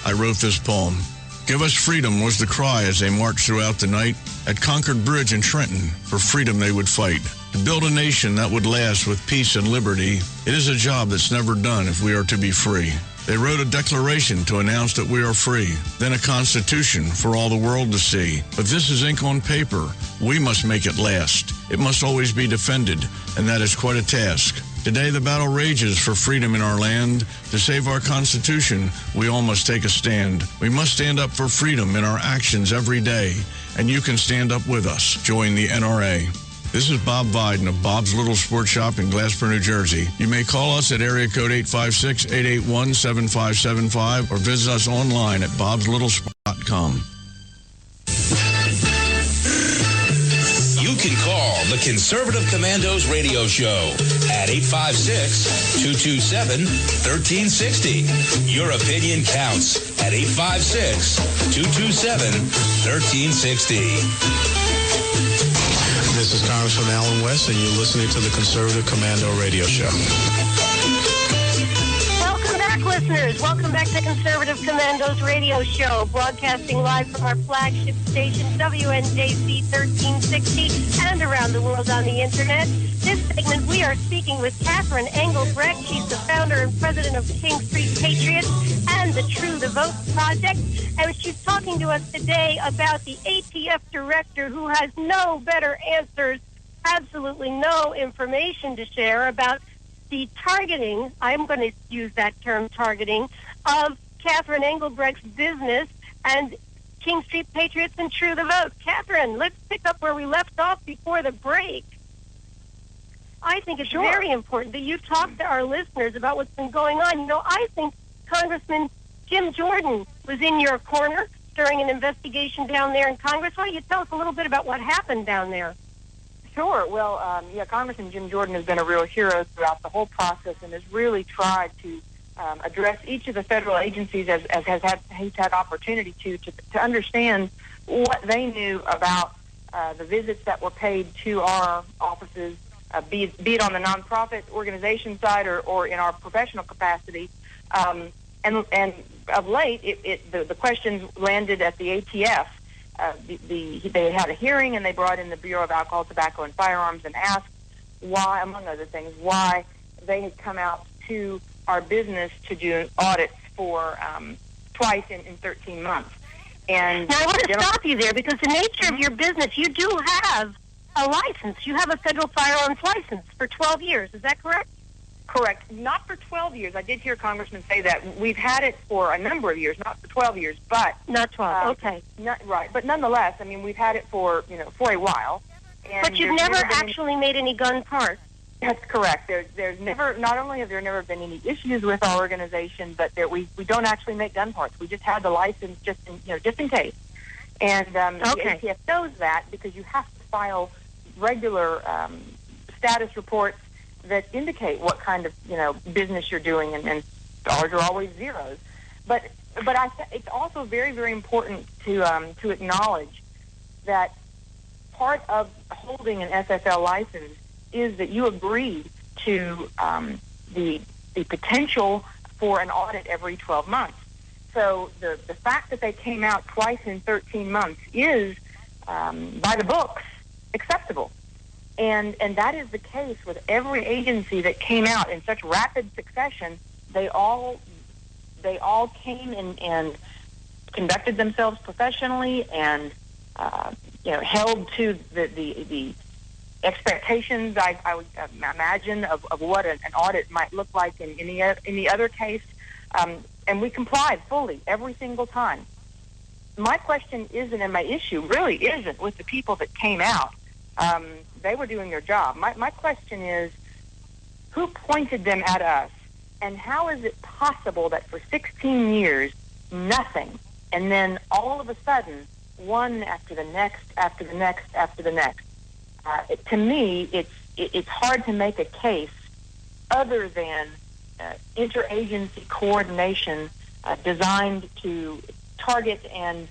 I wrote this poem. Give us freedom was the cry as they marched throughout the night. At Concord Bridge in Trenton, for freedom they would fight. To build a nation that would last with peace and liberty, it is a job that's never done if we are to be free. They wrote a declaration to announce that we are free, then a constitution for all the world to see. But this is ink on paper. We must make it last. It must always be defended, and that is quite a task. Today, the battle rages for freedom in our land. To save our Constitution, we all must take a stand. We must stand up for freedom in our actions every day, and you can stand up with us. Join the NRA. This is Bob Biden of Bob's Little Sports Shop in Glasper, New Jersey. You may call us at area code 856-881-7575 or visit us online at bobslittlesport.com. You can call the Conservative Commandos radio show at 856-227-1360. Your opinion counts at 856-227-1360. This is Congressman Alan West, and you're listening to the Conservative Commando Radio Show. Welcome back, listeners. Welcome back to Conservative Commandos Radio Show, broadcasting live from our flagship station, WNJC 1360, and around the world on the Internet. This segment, we are speaking with Catherine Engelbrecht. She's the founder and president of King Street Patriots and the True the Vote Project. And she's talking to us today about the ATF director who has no better answers, absolutely no information to share about the targeting, I'm going to use that term, targeting, of Catherine Engelbrecht's business and King Street Patriots and True the Vote. Catherine, let's pick up where we left off before the break. I think it's very important that you talk to our listeners about what's been going on. You know, I think Congressman Jim Jordan was in your corner during an investigation down there in Congress. Why don't you tell us a little bit about what happened down there? Sure. Well, Congressman Jim Jordan has been a real hero throughout the whole process and has really tried to address each of the federal agencies as he's had opportunity to understand what they knew about the visits that were paid to our offices, be it on the nonprofit organization side or in our professional capacity. And of late, the questions landed at the ATF. They had a hearing and they brought in the Bureau of Alcohol, Tobacco, and Firearms and asked why, among other things, why they had come out to our business to do audits for twice in 13 months. And now I want to stop you there because the nature of your business, you do have a license. You have a federal firearms license for 12 years. Is that correct? Correct. Not for 12 years. I did hear Congressman say that. We've had it for a number of years, not for 12 years, but... Not 12, okay. Right. But nonetheless, I mean, we've had it for a while. And but you've never actually made any gun parts. That's correct. There's never, not only have there never been any issues with our organization, but we don't actually make gun parts. We just had the license just in case. And the ATF knows that because you have to file regular status reports that indicate what kind of business you're doing, and ours are always zeros. But it's also very, very important to acknowledge that part of holding an SFL license is that you agree to the potential for an audit every 12 months. So the fact that they came out twice in 13 months is, by the books, acceptable. And that is the case with every agency that came out in such rapid succession. They all came and conducted themselves professionally and held to the expectations I would imagine of what an audit might look like in any other case, and we complied fully every single time. My question isn't, and my issue really isn't with the people that came out. They were doing their job. My question is, who pointed them at us, and how is it possible that for 16 years, nothing, and then all of a sudden, one after the next, after the next, after the next? To me, it's hard to make a case other than interagency coordination designed to target and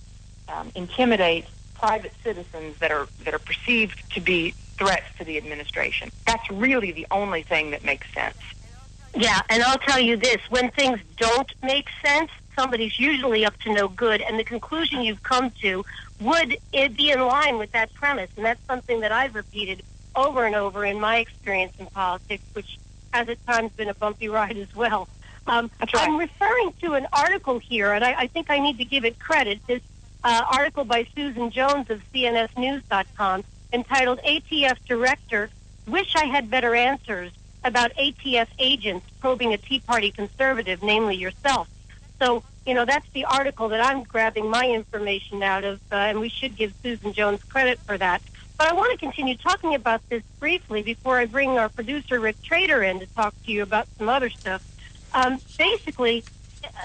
intimidate private citizens that are perceived to be threats to the administration. That's really the only thing that makes sense. Yeah, and I'll tell you this, when things don't make sense, somebody's usually up to no good, and the conclusion you've come to would it be in line with that premise, and that's something that I've repeated over and over in my experience in politics, which has at times been a bumpy ride as well. That's right. I'm referring to an article here, and I think I need to give it credit, this article by Susan Jones of CNSnews.com entitled ATF Director, Wish I Had Better Answers, about ATF agents probing a Tea Party conservative, namely yourself. So, that's the article that I'm grabbing my information out of, and we should give Susan Jones credit for that. But I want to continue talking about this briefly before I bring our producer, Rick Trader, in to talk to you about some other stuff. Basically,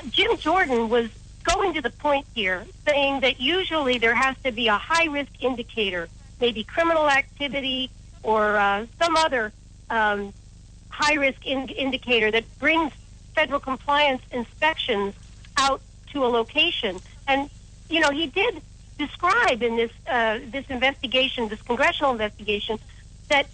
Jim Jordan was going to the point here, saying that usually there has to be a high-risk indicator, maybe criminal activity or some other high-risk indicator that brings federal compliance inspections out to a location. And, he did describe in this investigation, this congressional investigation, that,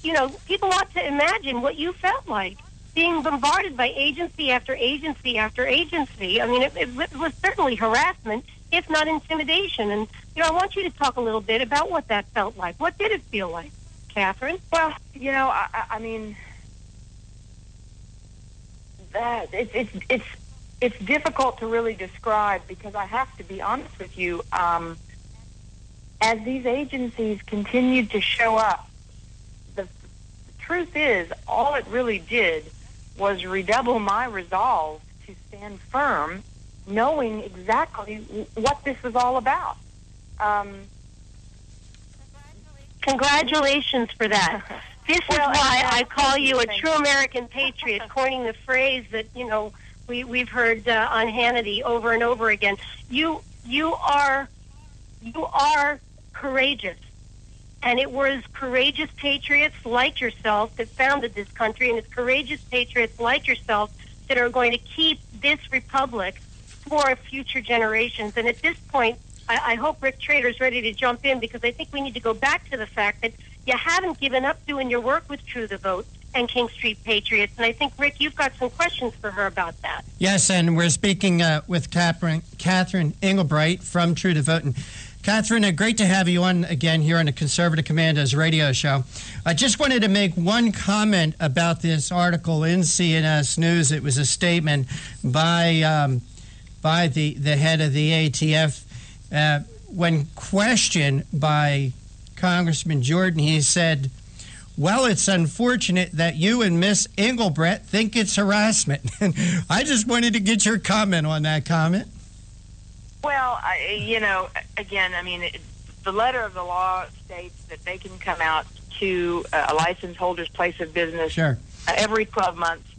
people ought to imagine what you felt like being bombarded by agency after agency after agency. I mean, it was certainly harassment, if not intimidation. And, I want you to talk a little bit about what that felt like. What did it feel like, Catherine? Well, I mean, that it's difficult to really describe, because I have to be honest with you. As these agencies continued to show up, the truth is, all it really did was redouble my resolve to stand firm, knowing exactly what this was all about. Congratulations for that. This is why I call you a true American patriot, coining the phrase that, we've heard on Hannity over and over again. You are courageous. And it was courageous patriots like yourself that founded this country, and it's courageous patriots like yourself that are going to keep this republic for future generations. And at this point, I hope Rick Trader's ready to jump in, because I think we need to go back to the fact that you haven't given up doing your work with True the Vote and King Street Patriots. And I think, Rick, you've got some questions for her about that. Yes, and we're speaking with Catherine Engelbright from True the Vote. And Catherine, great to have you on again here on the Conservative Commandos radio show. I just wanted to make one comment about this article in CNS News. It was a statement by the head of the ATF. When questioned by Congressman Jordan, he said, "Well, it's unfortunate that you and Miss Engelbrecht think it's harassment." I just wanted to get your comment on that comment. Well, again, I mean, the letter of the law states that they can come out to a license holder's place of business every 12 months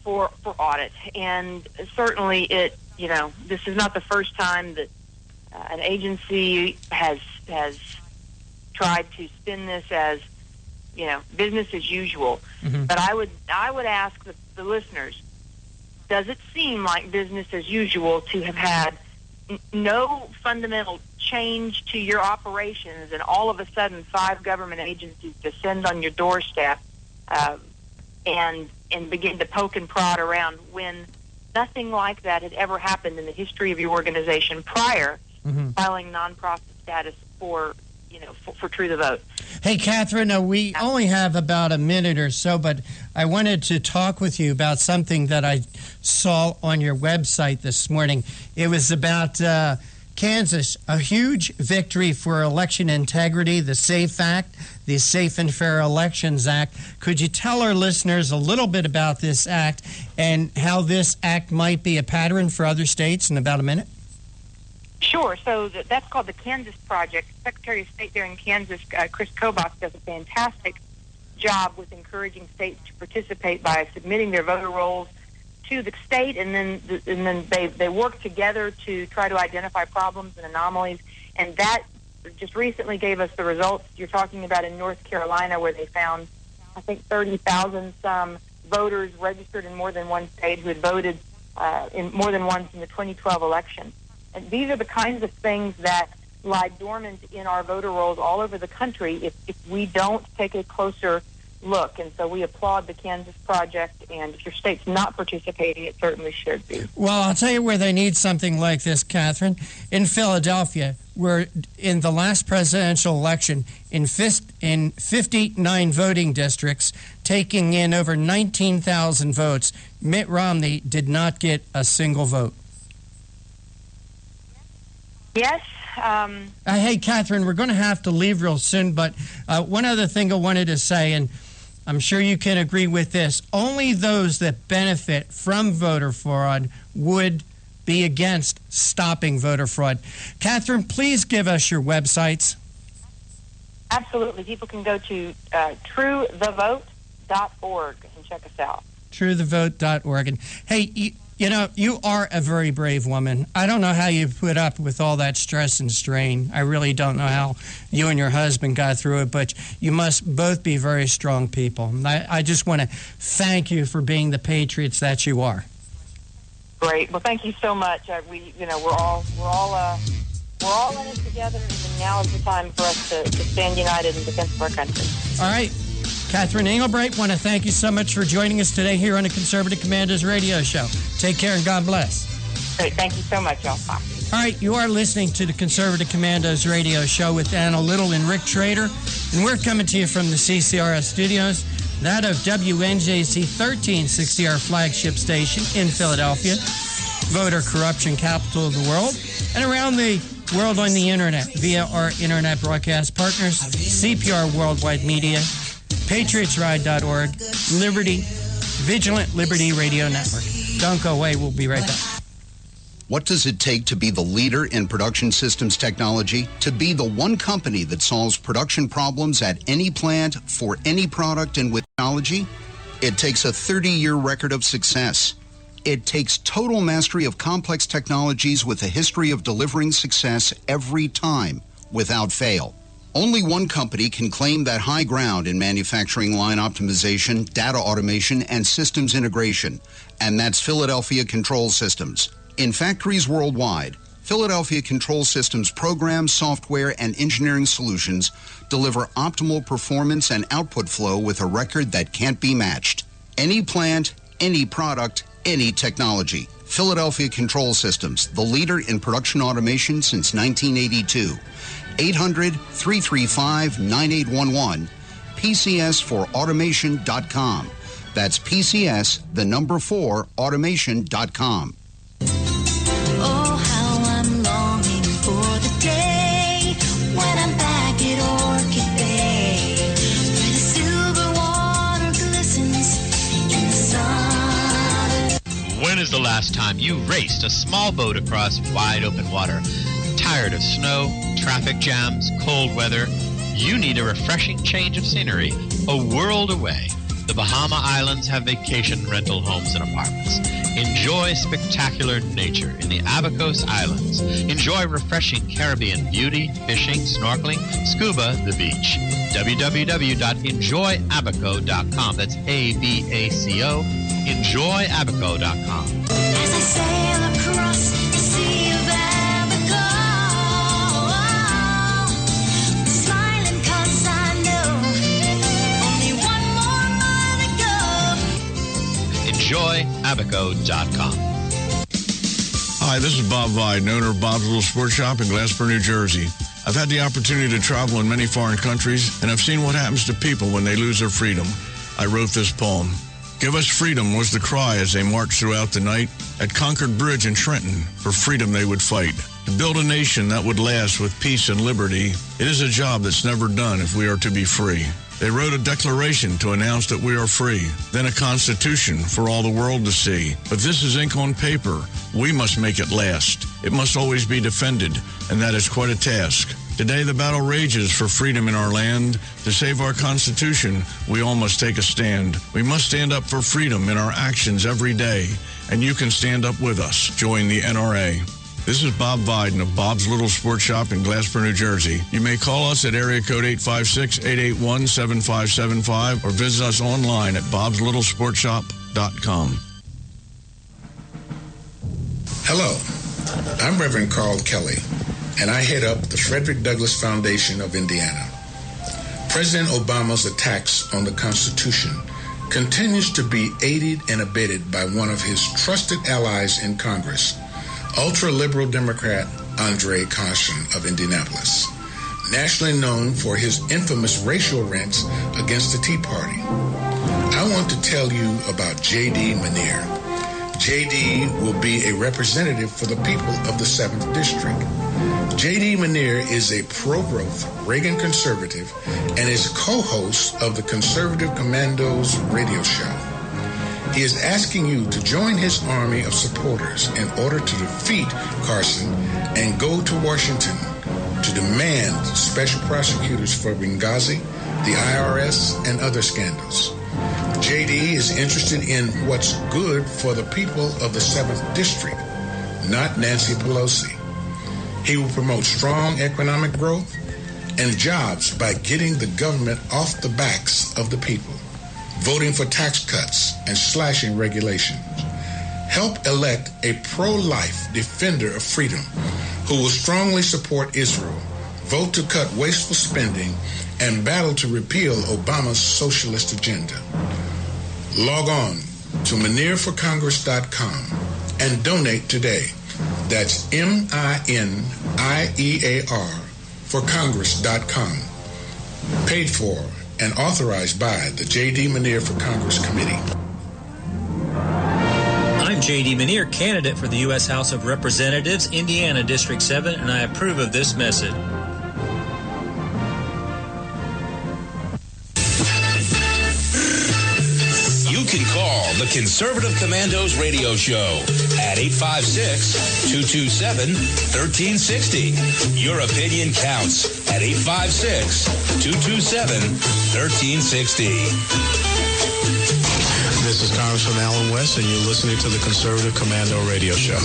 for audit. And certainly this is not the first time that an agency has tried to spin this as, business as usual. Mm-hmm. But I would ask the listeners, does it seem like business as usual to have had no fundamental change to your operations, and all of a sudden 5 government agencies descend on your doorstep and begin to poke and prod around, when nothing like that had ever happened in the history of your organization prior filing nonprofit status for True the Vote? Hey, Catherine, we only have about a minute or so, but I wanted to talk with you about something that I saw on your website this morning. It was about Kansas, a huge victory for election integrity, the SAFE Act, the Safe and Fair Elections Act. Could you tell our listeners a little bit about this act and how this act might be a pattern for other states in about a minute? Sure. So that's called the Kansas Project. Secretary of State there in Kansas, Chris Kobach, does a fantastic job with encouraging states to participate by submitting their voter rolls to the state, and then they work together to try to identify problems and anomalies. And that just recently gave us the results you're talking about in North Carolina, where they found, I think, 30,000 some voters registered in more than one state who had voted in more than once in the 2012 election. And these are the kinds of things that lie dormant in our voter rolls all over the country if we don't take a closer look. And so we applaud the Kansas Project, and if your state's not participating, it certainly should be. Well, I'll tell you where they need something like this, Catherine. In Philadelphia, where in the last presidential election, in 59 voting districts, taking in over 19,000 votes, Mitt Romney did not get a single vote. Yes. Hey, Catherine, we're going to have to leave real soon, but one other thing I wanted to say, and I'm sure you can agree with this. Only those that benefit from voter fraud would be against stopping voter fraud. Catherine, please give us your websites. Absolutely. People can go to truethevote.org and check us out. Truethevote.org. And hey, you are a very brave woman. I don't know how you put up with all that stress and strain. I really don't know how you and your husband got through it, but you must both be very strong people. I just want to thank you for being the patriots that you are. Great. Well, thank you so much. We're all in it together, and now is the time for us to stand united in defense of our country. All right. Catherine Engelbreit, want to thank you so much for joining us today here on the Conservative Commandos Radio Show. Take care and God bless. Great. Thank you so much, y'all. Bye. All right, you are listening to the Conservative Commandos Radio Show with Anna Little and Rick Trader, and we're coming to you from the CCRS studios, that of WNJC 1360, our flagship station in Philadelphia, voter corruption capital of the world, and around the world on the internet via our internet broadcast partners, CPR Worldwide Media, PatriotsRide.org, Vigilant Liberty Radio Network. Don't go away. We'll be right back. What does it take to be the leader in production systems technology? To be the one company that solves production problems at any plant, for any product, and with technology? It takes a 30-year record of success. It takes total mastery of complex technologies with a history of delivering success every time, without fail. Only one company can claim that high ground in manufacturing line optimization, data automation, and systems integration, and that's Philadelphia Control Systems. In factories worldwide, Philadelphia Control Systems programs, software, and engineering solutions deliver optimal performance and output flow with a record that can't be matched. Any plant, any product, any technology. Philadelphia Control Systems, the leader in production automation since 1982. 800-335-9811, PCS4automation.com. That's PCS, the number 4, automation.com. Oh, how I'm longing for the day when I'm back at Orchid Bay, where the silver water glistens in the sun. When is the last time you raced a small boat across wide open water? Tired of snow, traffic jams, cold weather? You need a refreshing change of scenery, a world away. The Bahama Islands have vacation rental homes and apartments. Enjoy spectacular nature in the Abacos Islands. Enjoy refreshing Caribbean beauty, fishing, snorkeling, scuba, the beach. www.enjoyabaco.com. That's ABACO. Enjoyabaco.com. As I sail across the sea of Abaco, smiling 'cause I know only one more mile to go. Enjoyabaco.com. Hi, this is Bob Viden, owner of Bob's Little Sports Shop in Glassboro, New Jersey. I've had the opportunity to travel in many foreign countries, and I've seen what happens to people when they lose their freedom. I wrote this poem. Give us freedom was the cry as they marched throughout the night. At Concord Bridge in Trenton, for freedom they would fight. To build a nation that would last with peace and liberty, it is a job that's never done if we are to be free. They wrote a declaration to announce that we are free, then a constitution for all the world to see. But this is ink on paper. We must make it last. It must always be defended, and that is quite a task. Today the battle rages for freedom in our land. To save our Constitution, we all must take a stand. We must stand up for freedom in our actions every day, and you can stand up with us. Join the NRA. This is Bob Viden of Bob's Little Sports Shop in Glassboro, New Jersey. You may call us at area code 856-881-7575 or visit us online at bobslittle.sportshop.com. Hello, I'm Reverend Carl Kelly, and I head up the Frederick Douglass Foundation of Indiana. President Obama's attacks on the Constitution continues to be aided and abetted by one of his trusted allies in Congress, ultra-liberal Democrat Andre Caution of Indianapolis, nationally known for his infamous racial rants against the Tea Party. I want to tell you about J.D. Manier. J.D. will be a representative for the people of the 7th District. J.D. Manier is a pro-growth Reagan conservative and is co-host of the Conservative Commandos Radio Show. He is asking you to join his army of supporters in order to defeat Carson and go to Washington to demand special prosecutors for Benghazi, the IRS, and other scandals. J.D. is interested in what's good for the people of the 7th District, not Nancy Pelosi. He will promote strong economic growth and jobs by getting the government off the backs of the people, voting for tax cuts and slashing regulations. Help elect a pro-life defender of freedom who will strongly support Israel, vote to cut wasteful spending, and battle to repeal Obama's socialist agenda. Log on to ManierForCongress.com and donate today. That's MINIEAR for Congress.com. Paid for and authorized by the J.D. Manier for Congress Committee. I'm J.D. Manier, candidate for the U.S. House of Representatives, Indiana District 7, and I approve of this message. You can call the Conservative Commandos Radio Show at 856-227-1360. Your opinion counts at 856-227-1360. This is Congressman Alan West, and you're listening to the Conservative Commando Radio Show.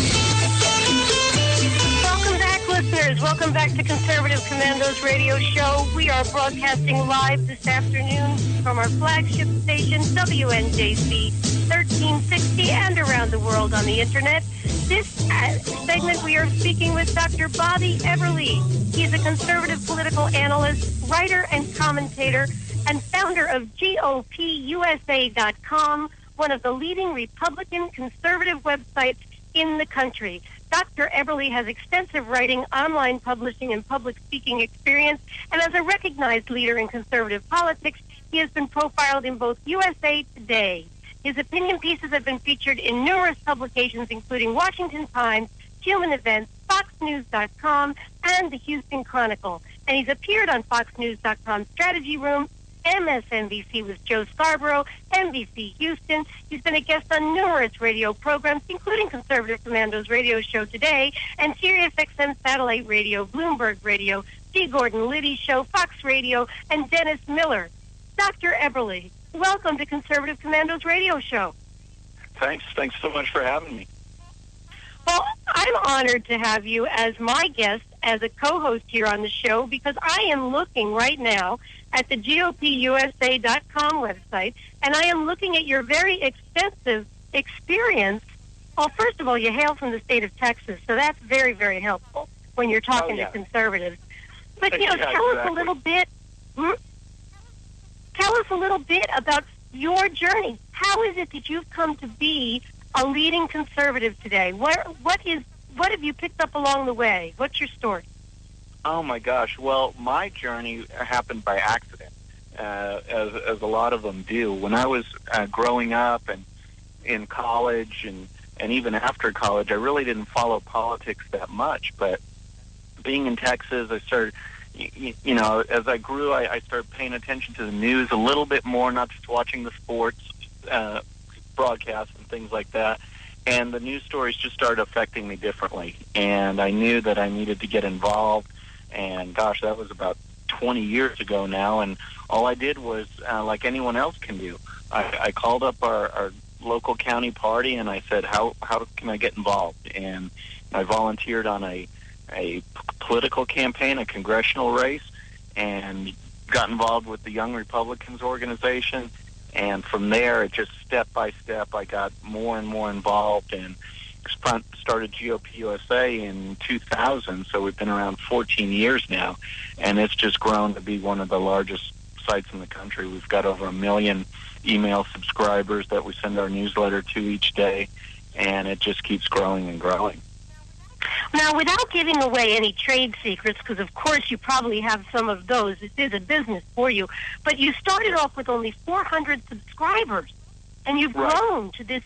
Welcome back, listeners. Welcome back to Conservative Commandos Radio Show. We are broadcasting live this afternoon from our flagship station, WNJC 1360, and around the world on the Internet. This segment, we are speaking with Dr. Bobby Everly. He's a conservative political analyst, writer, and commentator, and founder of GOPUSA.com, one of the leading Republican conservative websites in the country. Dr. Everly has extensive writing, online publishing, and public speaking experience, and as a recognized leader in conservative politics, he has been profiled in both USA Today. His opinion pieces have been featured in numerous publications, including Washington Times, Human Events, FoxNews.com, and the Houston Chronicle. And he's appeared on FoxNews.com Strategy Room, MSNBC with Joe Scarborough, NBC Houston. He's been a guest on numerous radio programs, including Conservative Commandos Radio Show Today, and Sirius XM Satellite Radio, Bloomberg Radio, G. Gordon Liddy Show, Fox Radio, and Dennis Miller. Dr. Everly, welcome to Conservative Commandos Radio Show. Thanks so much for having me. Well, I'm honored to have you as my guest, as a co-host here on the show, because I am looking right now at the GOPUSA.com website, and I am looking at your very extensive experience. Well, first of all, you hail from the state of Texas, so that's very, very helpful when you're talking to conservatives. But, tell us a little bit... Tell us a little bit about your journey. How is it that you've come to be a leading conservative today? What have you picked up along the way? What's your story? Oh my gosh! Well, my journey happened by accident, as a lot of them do. When I was growing up and in college and even after college, I really didn't follow politics that much. But being in Texas, I started. As I grew, I started paying attention to the news a little bit more, not just watching the sports broadcasts and things like that. And the news stories just started affecting me differently. And I knew that I needed to get involved. And, gosh, that was about 20 years ago now. And all I did was, like anyone else can do, I called up our local county party, and I said, how can I get involved? And I volunteered on a political campaign, a congressional race, and got involved with the Young Republicans organization. And from there, it just step by step, I got more and more involved and started GOP USA in 2000. So we've been around 14 years now, and it's just grown to be one of the largest sites in the country. We've got over 1 million email subscribers that we send our newsletter to each day, and it just keeps growing and growing. Now, without giving away any trade secrets, because of course you probably have some of those, it is a business for you, but you started off with only 400 subscribers, and you've grown to this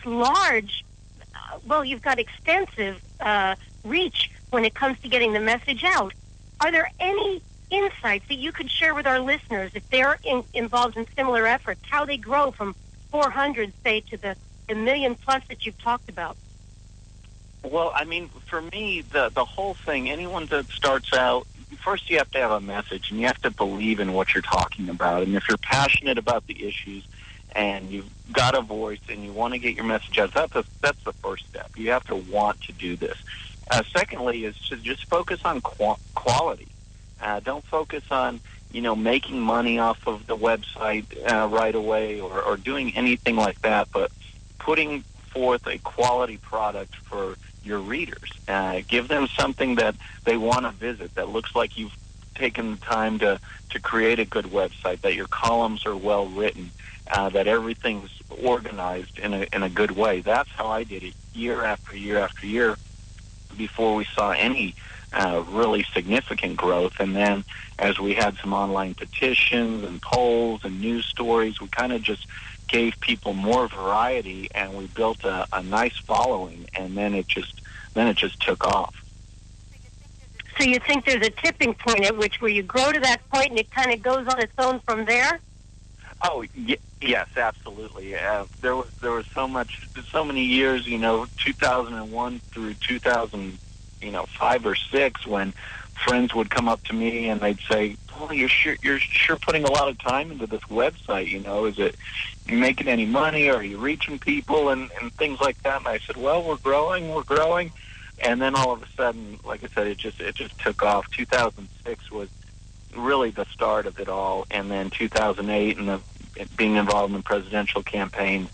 large, you've got extensive reach when it comes to getting the message out. Are there any insights that you could share with our listeners if they're involved in similar efforts, how they grow from 400, say, to the million plus that you've talked about? Well, I mean, for me, the whole thing, anyone that starts out, first you have to have a message, and you have to believe in what you're talking about. And if you're passionate about the issues and you've got a voice and you want to get your message out, that's the first step. You have to want to do this. Secondly is to just focus on quality. Don't focus on, making money off of the website right away or doing anything like that, but putting forth a quality product for your readers. Give them something that they want to visit, that looks like you've taken the time to create a good website, that your columns are well written, that everything's organized in a good way. That's how I did it year after year after year before we saw any really significant growth. And then as we had some online petitions and polls and news stories, we kind of just gave people more variety, and we built a nice following, and then it just took off. So you think there's a tipping point at which where you grow to that point and it kind of goes on its own from there? Oh, yes, absolutely. There was so many years, 2001 through 2005 or 6, when friends would come up to me and they'd say, "Oh, you're sure putting a lot of time into this website. Is it you making any money? Or are you reaching people and things like that?" And I said, "Well, we're growing." And then all of a sudden, like I said, it just took off. 2006 was really the start of it all, and then 2008 and being involved in the presidential campaign,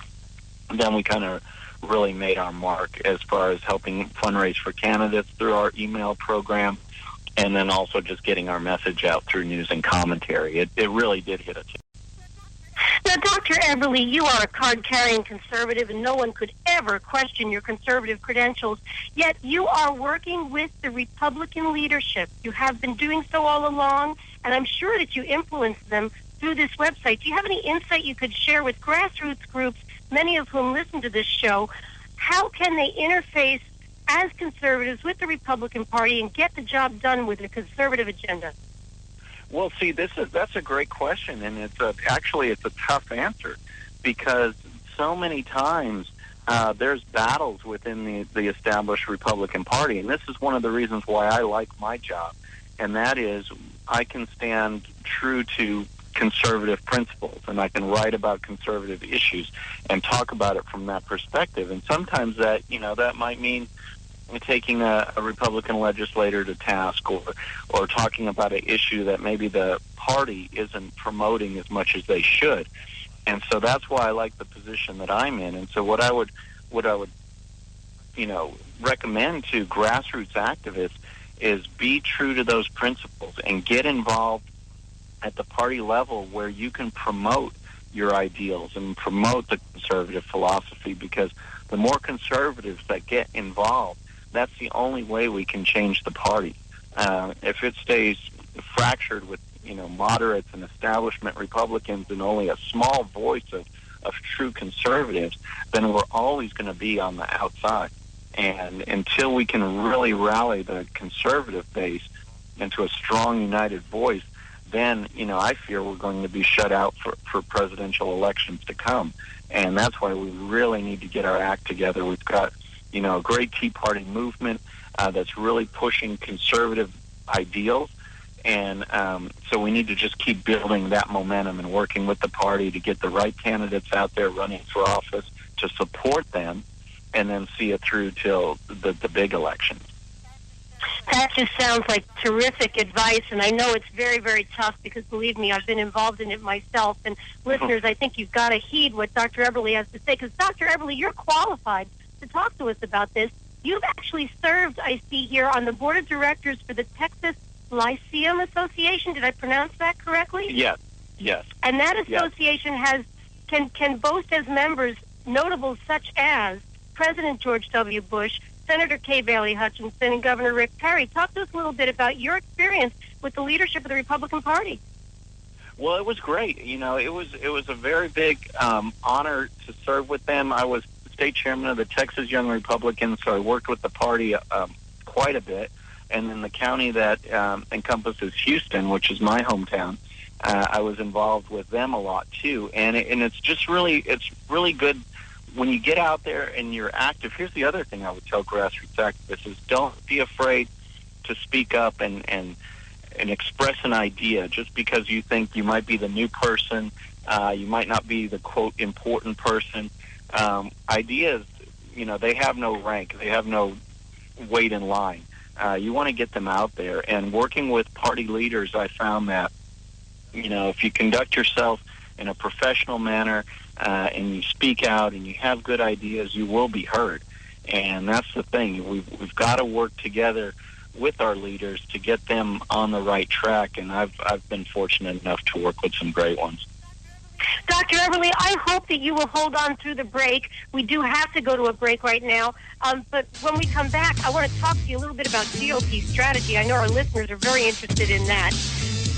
then we kind of really made our mark as far as helping fundraise for candidates through our email program, and then also just getting our message out through news and commentary. It really did hit a tip. Now, Dr. Eberle, you are a card-carrying conservative, and no one could ever question your conservative credentials. Yet you are working with the Republican leadership. You have been doing so all along, and I'm sure that you influence them through this website. Do you have any insight you could share with grassroots groups, many of whom listen to this show? How can they interface as conservatives with the Republican Party and get the job done with a conservative agenda? Well, see, that's a great question, and it's a tough answer, because so many times there's battles within the established Republican Party, and this is one of the reasons why I like my job, and that is I can stand true to conservative principles, and I can write about conservative issues and talk about it from that perspective. And sometimes that might mean taking a Republican legislator to task, or talking about an issue that maybe the party isn't promoting as much as they should. And so that's why I like the position that I'm in. And so what I would recommend to grassroots activists is be true to those principles and get involved at the party level where you can promote your ideals and promote the conservative philosophy, because the more conservatives that get involved, that's the only way we can change the party. If it stays fractured with, moderates and establishment Republicans and only a small voice of true conservatives, then we're always going to be on the outside. And until we can really rally the conservative base into a strong, united voice, then, I fear we're going to be shut out for presidential elections to come. And that's why we really need to get our act together. We've got a great Tea Party movement that's really pushing conservative ideals. And so we need to just keep building that momentum and working with the party to get the right candidates out there running for office, to support them, and then see it through till the big election. That just sounds like terrific advice, and I know it's very, very tough, because, believe me, I've been involved in it myself. And listeners, I think you've got to heed what Dr. Eberle has to say, because, Dr. Eberle, you're qualified to talk to us about this. You've actually served, I see here, on the board of directors for the Texas Lyceum Association. Did I pronounce that correctly? Yes. And that association can boast as members notables such as President George W. Bush, Senator Kay Bailey Hutchinson, and Governor Rick Perry. Talk to us a little bit about your experience with the leadership of the Republican Party. Well, it was great. It was a very big honor to serve with them. I was state chairman of the Texas Young Republicans, so I worked with the party quite a bit. And in the county that encompasses Houston, which is my hometown, I was involved with them a lot too. And it's just really good when you get out there and you're active. Here's the other thing I would tell grassroots activists is don't be afraid to speak up and express an idea. Just because you think you might be the new person, you might not be the, quote, important person. Ideas, they have no rank. They have no weight in line. You want to get them out there. And working with party leaders, I found that, if you conduct yourself in a professional manner and you speak out and you have good ideas, you will be heard. And that's the thing. We've got to work together with our leaders to get them on the right track. And I've been fortunate enough to work with some great ones. Dr. Eberly, I hope that you will hold on through the break. We do have to go to a break right now. But when we come back, I want to talk to you a little bit about GOP strategy. I know our listeners are very interested in that.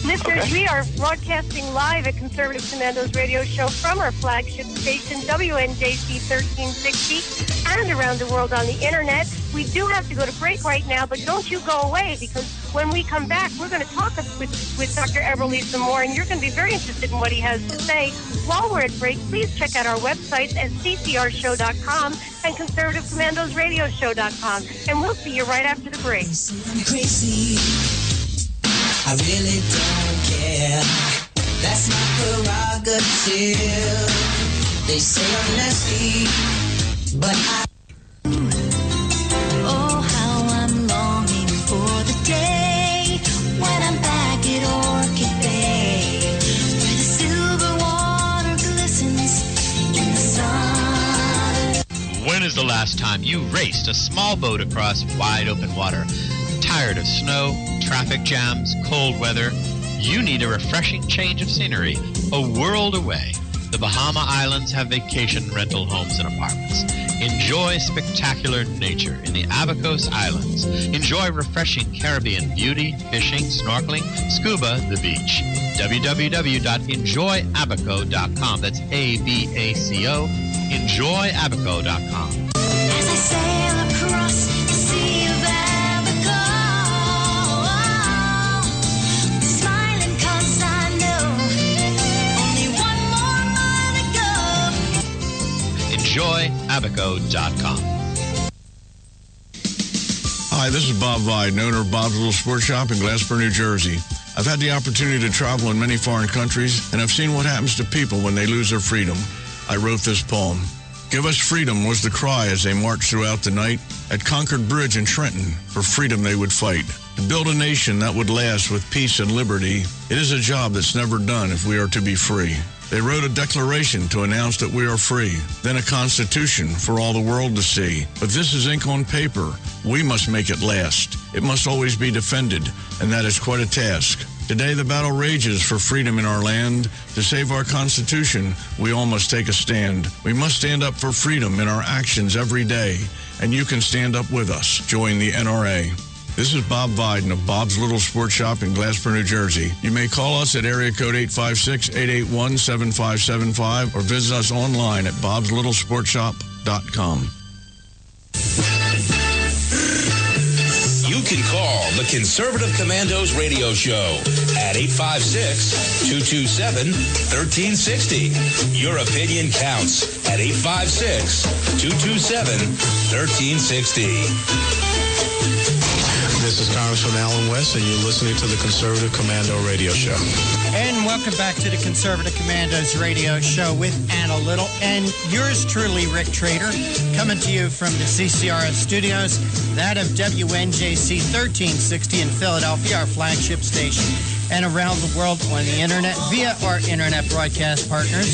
Listeners, we are broadcasting live at Conservative Commandos Radio Show from our flagship station, WNJC 1360, and around the world on the Internet. We do have to go to break right now, but don't you go away, because when we come back, we're going to talk with Dr. Eberly some more, and you're going to be very interested in what he has to say. While we're at break, please check out our websites at ccrshow.com and conservativecommandosradioshow.com, and we'll see you right after the break. Crazy. I really don't care. That's my prerogative. They say I'm nasty, but I... Oh, how I'm longing for the day when I'm back at Orchid Bay, where the silver water glistens in the sun. When is the last time you raced a small boat across wide open water? Tired of snow, traffic jams, cold weather? You need a refreshing change of scenery, a world away. The Bahama Islands have vacation rental homes and apartments. Enjoy spectacular nature in the Abacos Islands. Enjoy refreshing Caribbean beauty, fishing, snorkeling, scuba, the beach. www.enjoyabaco.com. That's ABACO. Enjoyabaco.com. As I sail across the sea of Abaco, smiling 'cause I know only one more mile to go. Enjoyabaco.com. Hi, this is Bob Viden, owner of Bob's Little Sports Shop in Glasper, New Jersey. I've had the opportunity to travel in many foreign countries, and I've seen what happens to people when they lose their freedom. I wrote this poem. Give us freedom was the cry as they marched throughout the night. At Concord Bridge in Trenton, for freedom they would fight. To build a nation that would last with peace and liberty, it is a job that's never done if we are to be free. They wrote a declaration to announce that we are free, then a constitution for all the world to see. But this is ink on paper. We must make it last. It must always be defended, and that is quite a task. Today the battle rages for freedom in our land. To save our Constitution, we all must take a stand. We must stand up for freedom in our actions every day, and you can stand up with us. Join the NRA. This is Bob Viden of Bob's Little Sports Shop in Glasper, New Jersey. You may call us at area code 856-881-7575 or visit us online at bobslittle.sportshop.com. You can call the Conservative Commandos Radio Show at 856-227-1360. Your opinion counts at 856-227-1360. This is Congressman Alan West, and you're listening to the Conservative Commando Radio Show. And welcome back to the Conservative Commandos Radio Show with Anna Little and yours truly, Rick Trader, coming to you from the CCRS studios, that of WNJC 1360 in Philadelphia, our flagship station, and around the world on the Internet via our Internet broadcast partners,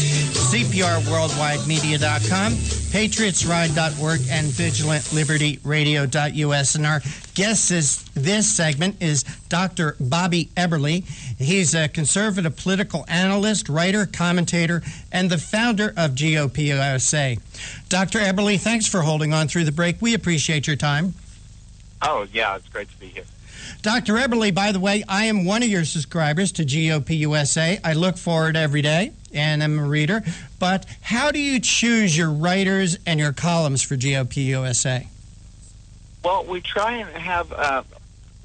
CPRWorldwideMedia.com, PatriotsRide.org, and VigilantLibertyRadio.us. And our guest this segment is Dr. Bobby Eberly. He's a conservative political analyst, writer, commentator, and the founder of GOP USA. Dr. Eberly, thanks for holding on through the break. We appreciate your time. Oh, yeah, it's great to be here. Dr. Eberly, by the way, I am one of your subscribers to GOP USA. I look for it every day, and I'm a reader. But how do you choose your writers and your columns for GOP USA? Well, we try and have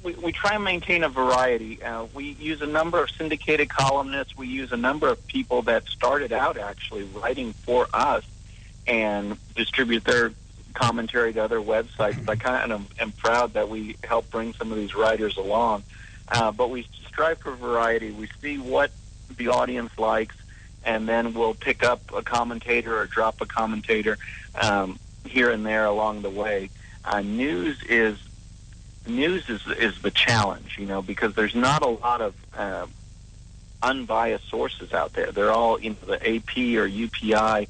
we try and maintain a variety. We use a number of syndicated columnists. We use a number of people that started out actually writing for us and distribute their commentary to other websites. I kind of am proud that we help bring some of these writers along. But we strive for variety. We see what the audience likes, and then we'll pick up a commentator or drop a commentator here and there along the way. News is the challenge, because there's not a lot of unbiased sources out there. They're all, the AP or UPI.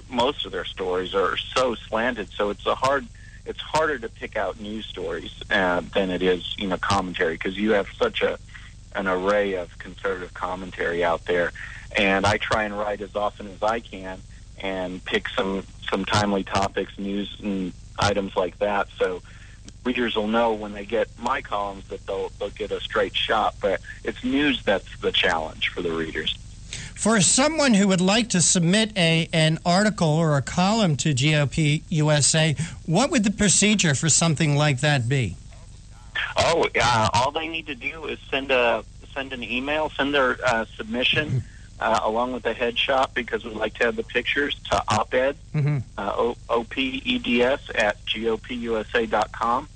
Most of their stories are so slanted, so it's harder to pick out news stories than it is, commentary, because you have such an array of conservative commentary out there. And I try and write as often as I can and pick some timely topics, news and items like that. So readers will know when they get my columns that they'll get a straight shot. But it's news that's the challenge for the readers. For someone who would like to submit an article or a column to GOP USA, what would the procedure for something like that be? All they need to do is send an email, send their submission along with the headshot, because we'd like to have the pictures, to OPED, OPEDS at GOPUSA.com,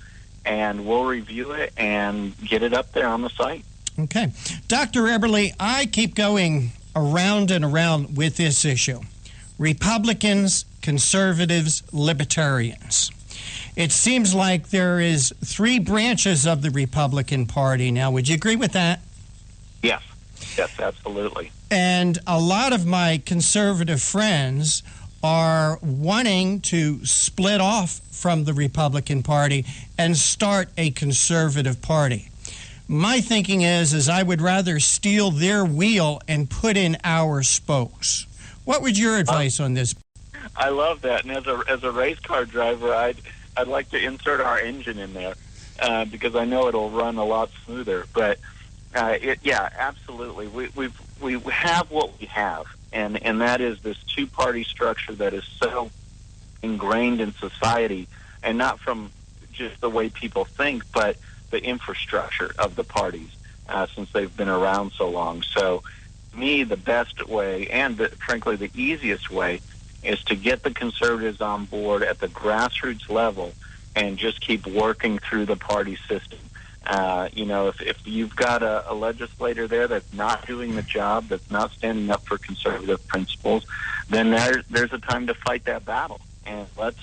and we'll review it and get it up there on the site. Okay. Dr. Eberly, I keep going around and around with this issue. Republicans, conservatives, libertarians. It seems like there is 3 branches of the Republican Party now. Would you agree with that? Yes, absolutely. And a lot of my conservative friends are wanting to split off from the Republican Party and start a conservative party. My thinking is I would rather steal their wheel and put in our spokes. What would your advice on this? I love that. And as a race car driver, I'd like to insert our engine in there because I know it'll run a lot smoother. But absolutely. We have what we have, and that is this 2-party structure that is so ingrained in society, and not from just the way people think, but the infrastructure of the parties since they've been around so long. So, me, the best way, and frankly the easiest way, is to get the conservatives on board at the grassroots level and just keep working through the party system. If you've got a legislator there that's not doing the job, that's not standing up for conservative principles, then there's a time to fight that battle. And let's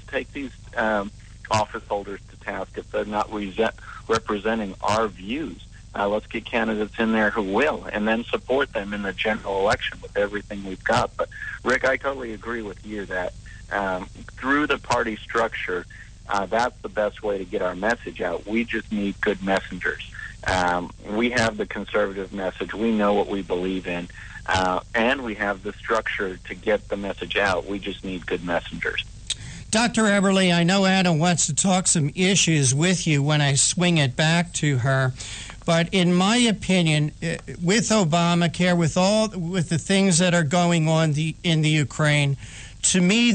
take these office holders to task if they're not representing our views. Let's get candidates in there who will, and then support them in the general election with everything we've got. But, Rick, I totally agree with you that through the party structure, that's the best way to get our message out. We just need good messengers. We have the conservative message. We know what we believe in. And we have the structure to get the message out. We just need good messengers. Dr. Eberly, I know Anna wants to talk some issues with you when I swing it back to her. But in my opinion, with Obamacare, with the things that are going on in the Ukraine, to me,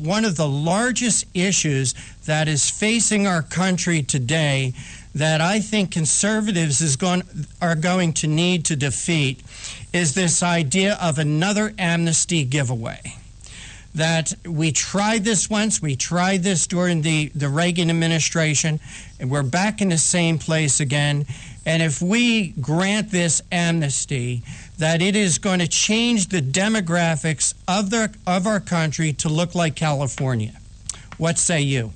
one of the largest issues that is facing our country today that I think conservatives are going to need to defeat is this idea of another amnesty giveaway. That we tried this once, we tried this during the Reagan administration, and we're back in the same place again. And if we grant this amnesty, that it is going to change the demographics of our country to look like California. What say you?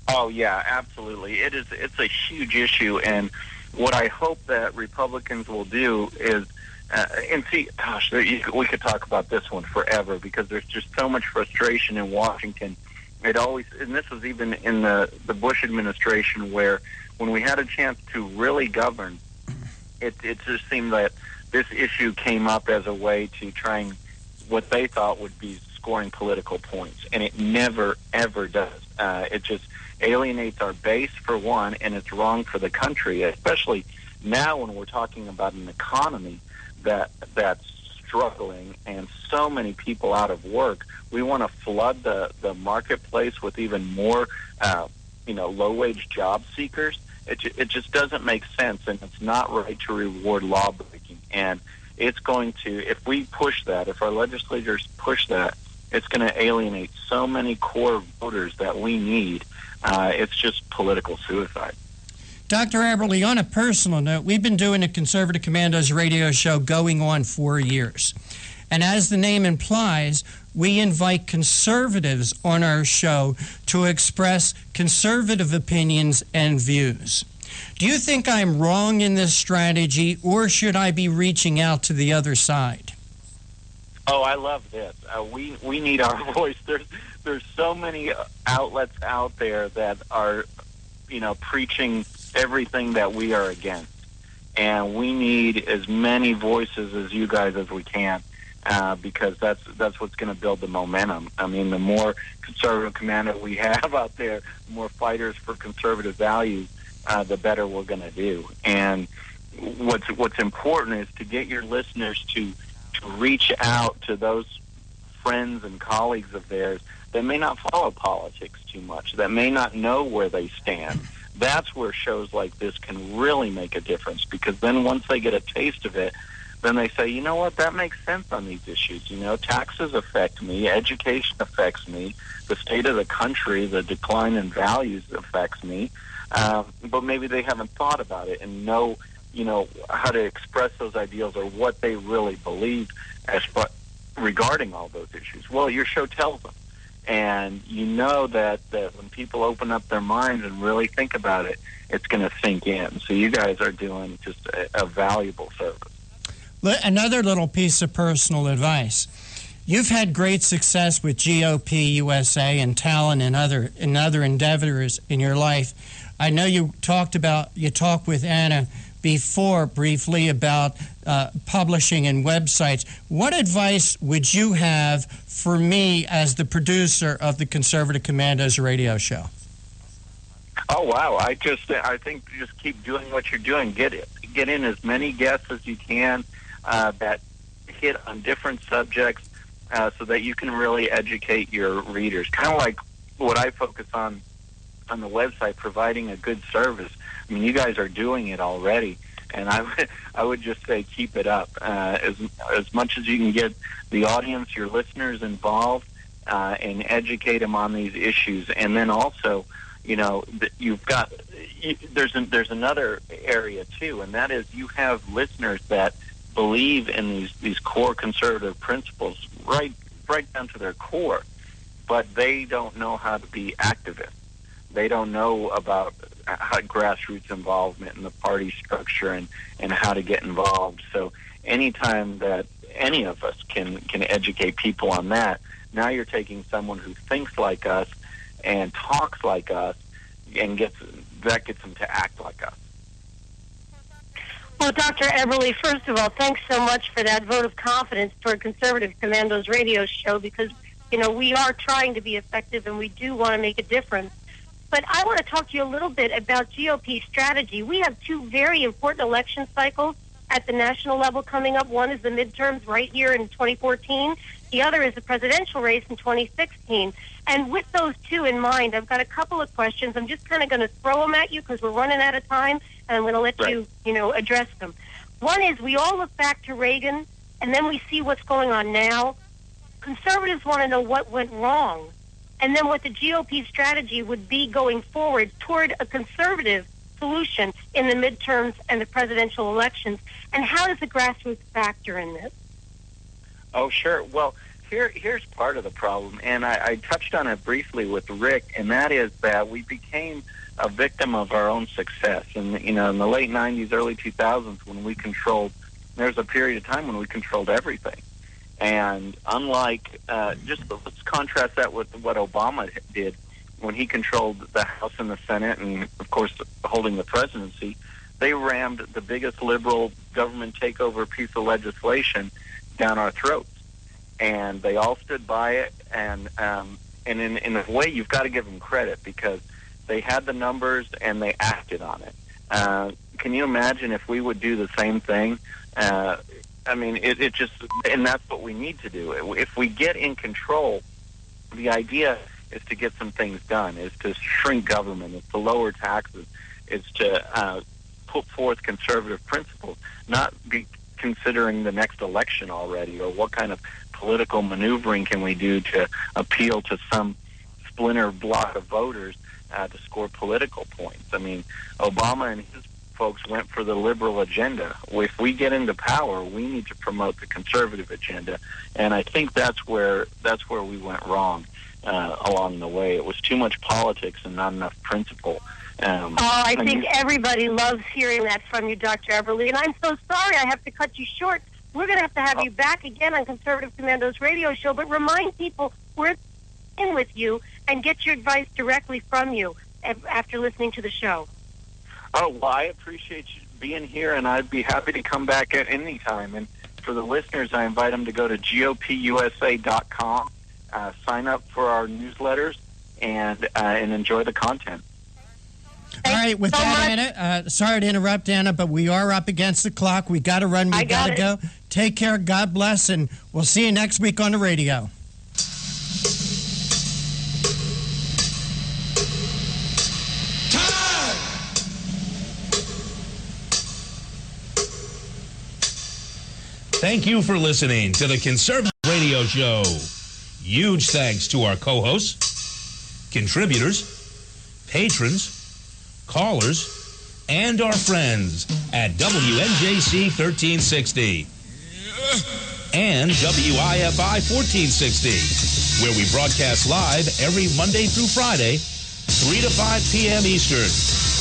Oh, yeah, absolutely. It's a huge issue, and what I hope that Republicans will do is, and see, gosh, we could talk about this one forever because there's just so much frustration in Washington. And this was even in the Bush administration, where when we had a chance to really govern, it just seemed that this issue came up as a way to try and what they thought would be scoring political points, and it never, ever does. It just alienates our base, for one, and it's wrong for the country, especially now when we're talking about an economy that's struggling and so many people out of work. We want to flood the marketplace with even more low-wage job seekers. It just doesn't make sense, and it's not right to reward law-breaking. And it's going to, if we push that, if our legislators push that, it's going to alienate so many core voters that we need. It's just political suicide. Dr. Eberly, on a personal note, we've been doing a Conservative Commandos radio show going on 4 years. And as the name implies, we invite conservatives on our show to express conservative opinions and views. Do you think I'm wrong in this strategy, or should I be reaching out to the other side? Oh, I love this. We need our voice. There's so many outlets out there that are, preaching everything that we are against, and we need as many voices as you guys as we can, because that's what's going to build the momentum. I mean, the more conservative commando we have out there, the more fighters for conservative values, the better we're going to do. And what's important is to get your listeners to reach out to those friends and colleagues of theirs that may not follow politics too much, that may not know where they stand. That's where shows like this can really make a difference, because then once they get a taste of it, then they say, you know what, that makes sense on these issues. Taxes affect me, education affects me, the state of the country, the decline in values affects me, but maybe they haven't thought about it and know how to express those ideals or what they really believe regarding all those issues. Well, your show tells them. And that when people open up their minds and really think about it, it's going to sink in. So you guys are doing just a valuable service. Another little piece of personal advice. You've had great success with GOP USA and Talent and other endeavors in your life. I know you talked with Anna before briefly about publishing and websites. What advice would you have for me as the producer of the Conservative Commandos radio show? Oh, wow. I think just keep doing what you're doing. Get in as many guests as you can that hit on different subjects so that you can really educate your readers. Kind of like what I focus on the website, providing a good service. I mean, you guys are doing it already, and I would just say keep it up. As much as you can get the audience, your listeners involved, and educate them on these issues. And then also, there's another area too, and that is you have listeners that believe in these core conservative principles right down to their core, but they don't know how to be activists. They don't know about grassroots involvement in the party structure and how to get involved. So anytime that any of us can educate people on that, now you're taking someone who thinks like us and talks like us and gets them to act like us. Well, Dr. Eberly, first of all, thanks so much for that vote of confidence toward Conservative Commandos radio show, because, we are trying to be effective and we do want to make a difference. But I want to talk to you a little bit about GOP strategy. We have two very important election cycles at the national level coming up. One is the midterms right here in 2014. The other is the presidential race in 2016. And with those two in mind, I've got a couple of questions. I'm just kind of going to throw them at you because we're running out of time, and I'm going to let you address them. One is, we all look back to Reagan, and then we see what's going on now. Conservatives want to know what went wrong, and then what the GOP strategy would be going forward toward a conservative solution in the midterms and the presidential elections. And how does the grassroots factor in this? Oh, sure. Well, here's part of the problem, and I touched on it briefly with Rick, and that is that we became a victim of our own success. And, in the late 90s, early 2000s, when we controlled, there's a period of time when we controlled everything. And unlike, let's contrast that with what Obama did when he controlled the House and the Senate and, of course, holding the presidency. They rammed the biggest liberal government takeover piece of legislation down our throats. And they all stood by it. And in a way, you've got to give them credit because they had the numbers and they acted on it. Can you imagine if we would do the same thing? It just, and that's what we need to do. If we get in control, the idea is to get some things done, is to shrink government, is to lower taxes, is to put forth conservative principles, not be considering the next election already, or what kind of political maneuvering can we do to appeal to some splinter block of voters to score political points. I mean, Obama and his folks went for the liberal agenda. If we get into power, we need to promote the conservative agenda, and I think that's where we went wrong along the way. It was too much politics and not enough principle. I think everybody loves hearing that from you, Dr. Eberle, and I'm so sorry I have to cut you short. We're going to have you back again on Conservative Commandos radio show, but remind people we're in with you and get your advice directly from you after listening to the show. Oh, well, I appreciate you being here, and I'd be happy to come back at any time. And for the listeners, I invite them to go to GOPUSA.com, sign up for our newsletters, and enjoy the content. All right, with that, Anna, sorry to interrupt, Anna, but we are up against the clock. We got to run. We got to go. Take care. God bless, and we'll see you next week on the radio. Thank you for listening to the Conservative Radio Show. Huge thanks to our co-hosts, contributors, patrons, callers, and our friends at WNJC 1360 and WIFI 1460, where we broadcast live every Monday through Friday, 3 to 5 p.m. Eastern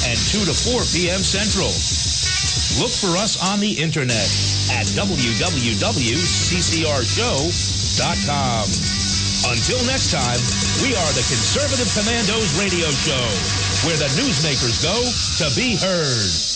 and 2 to 4 p.m. Central. Look for us on the internet at www.ccrshow.com. Until next time, we are the Conservative Commandos Radio Show, where the newsmakers go to be heard.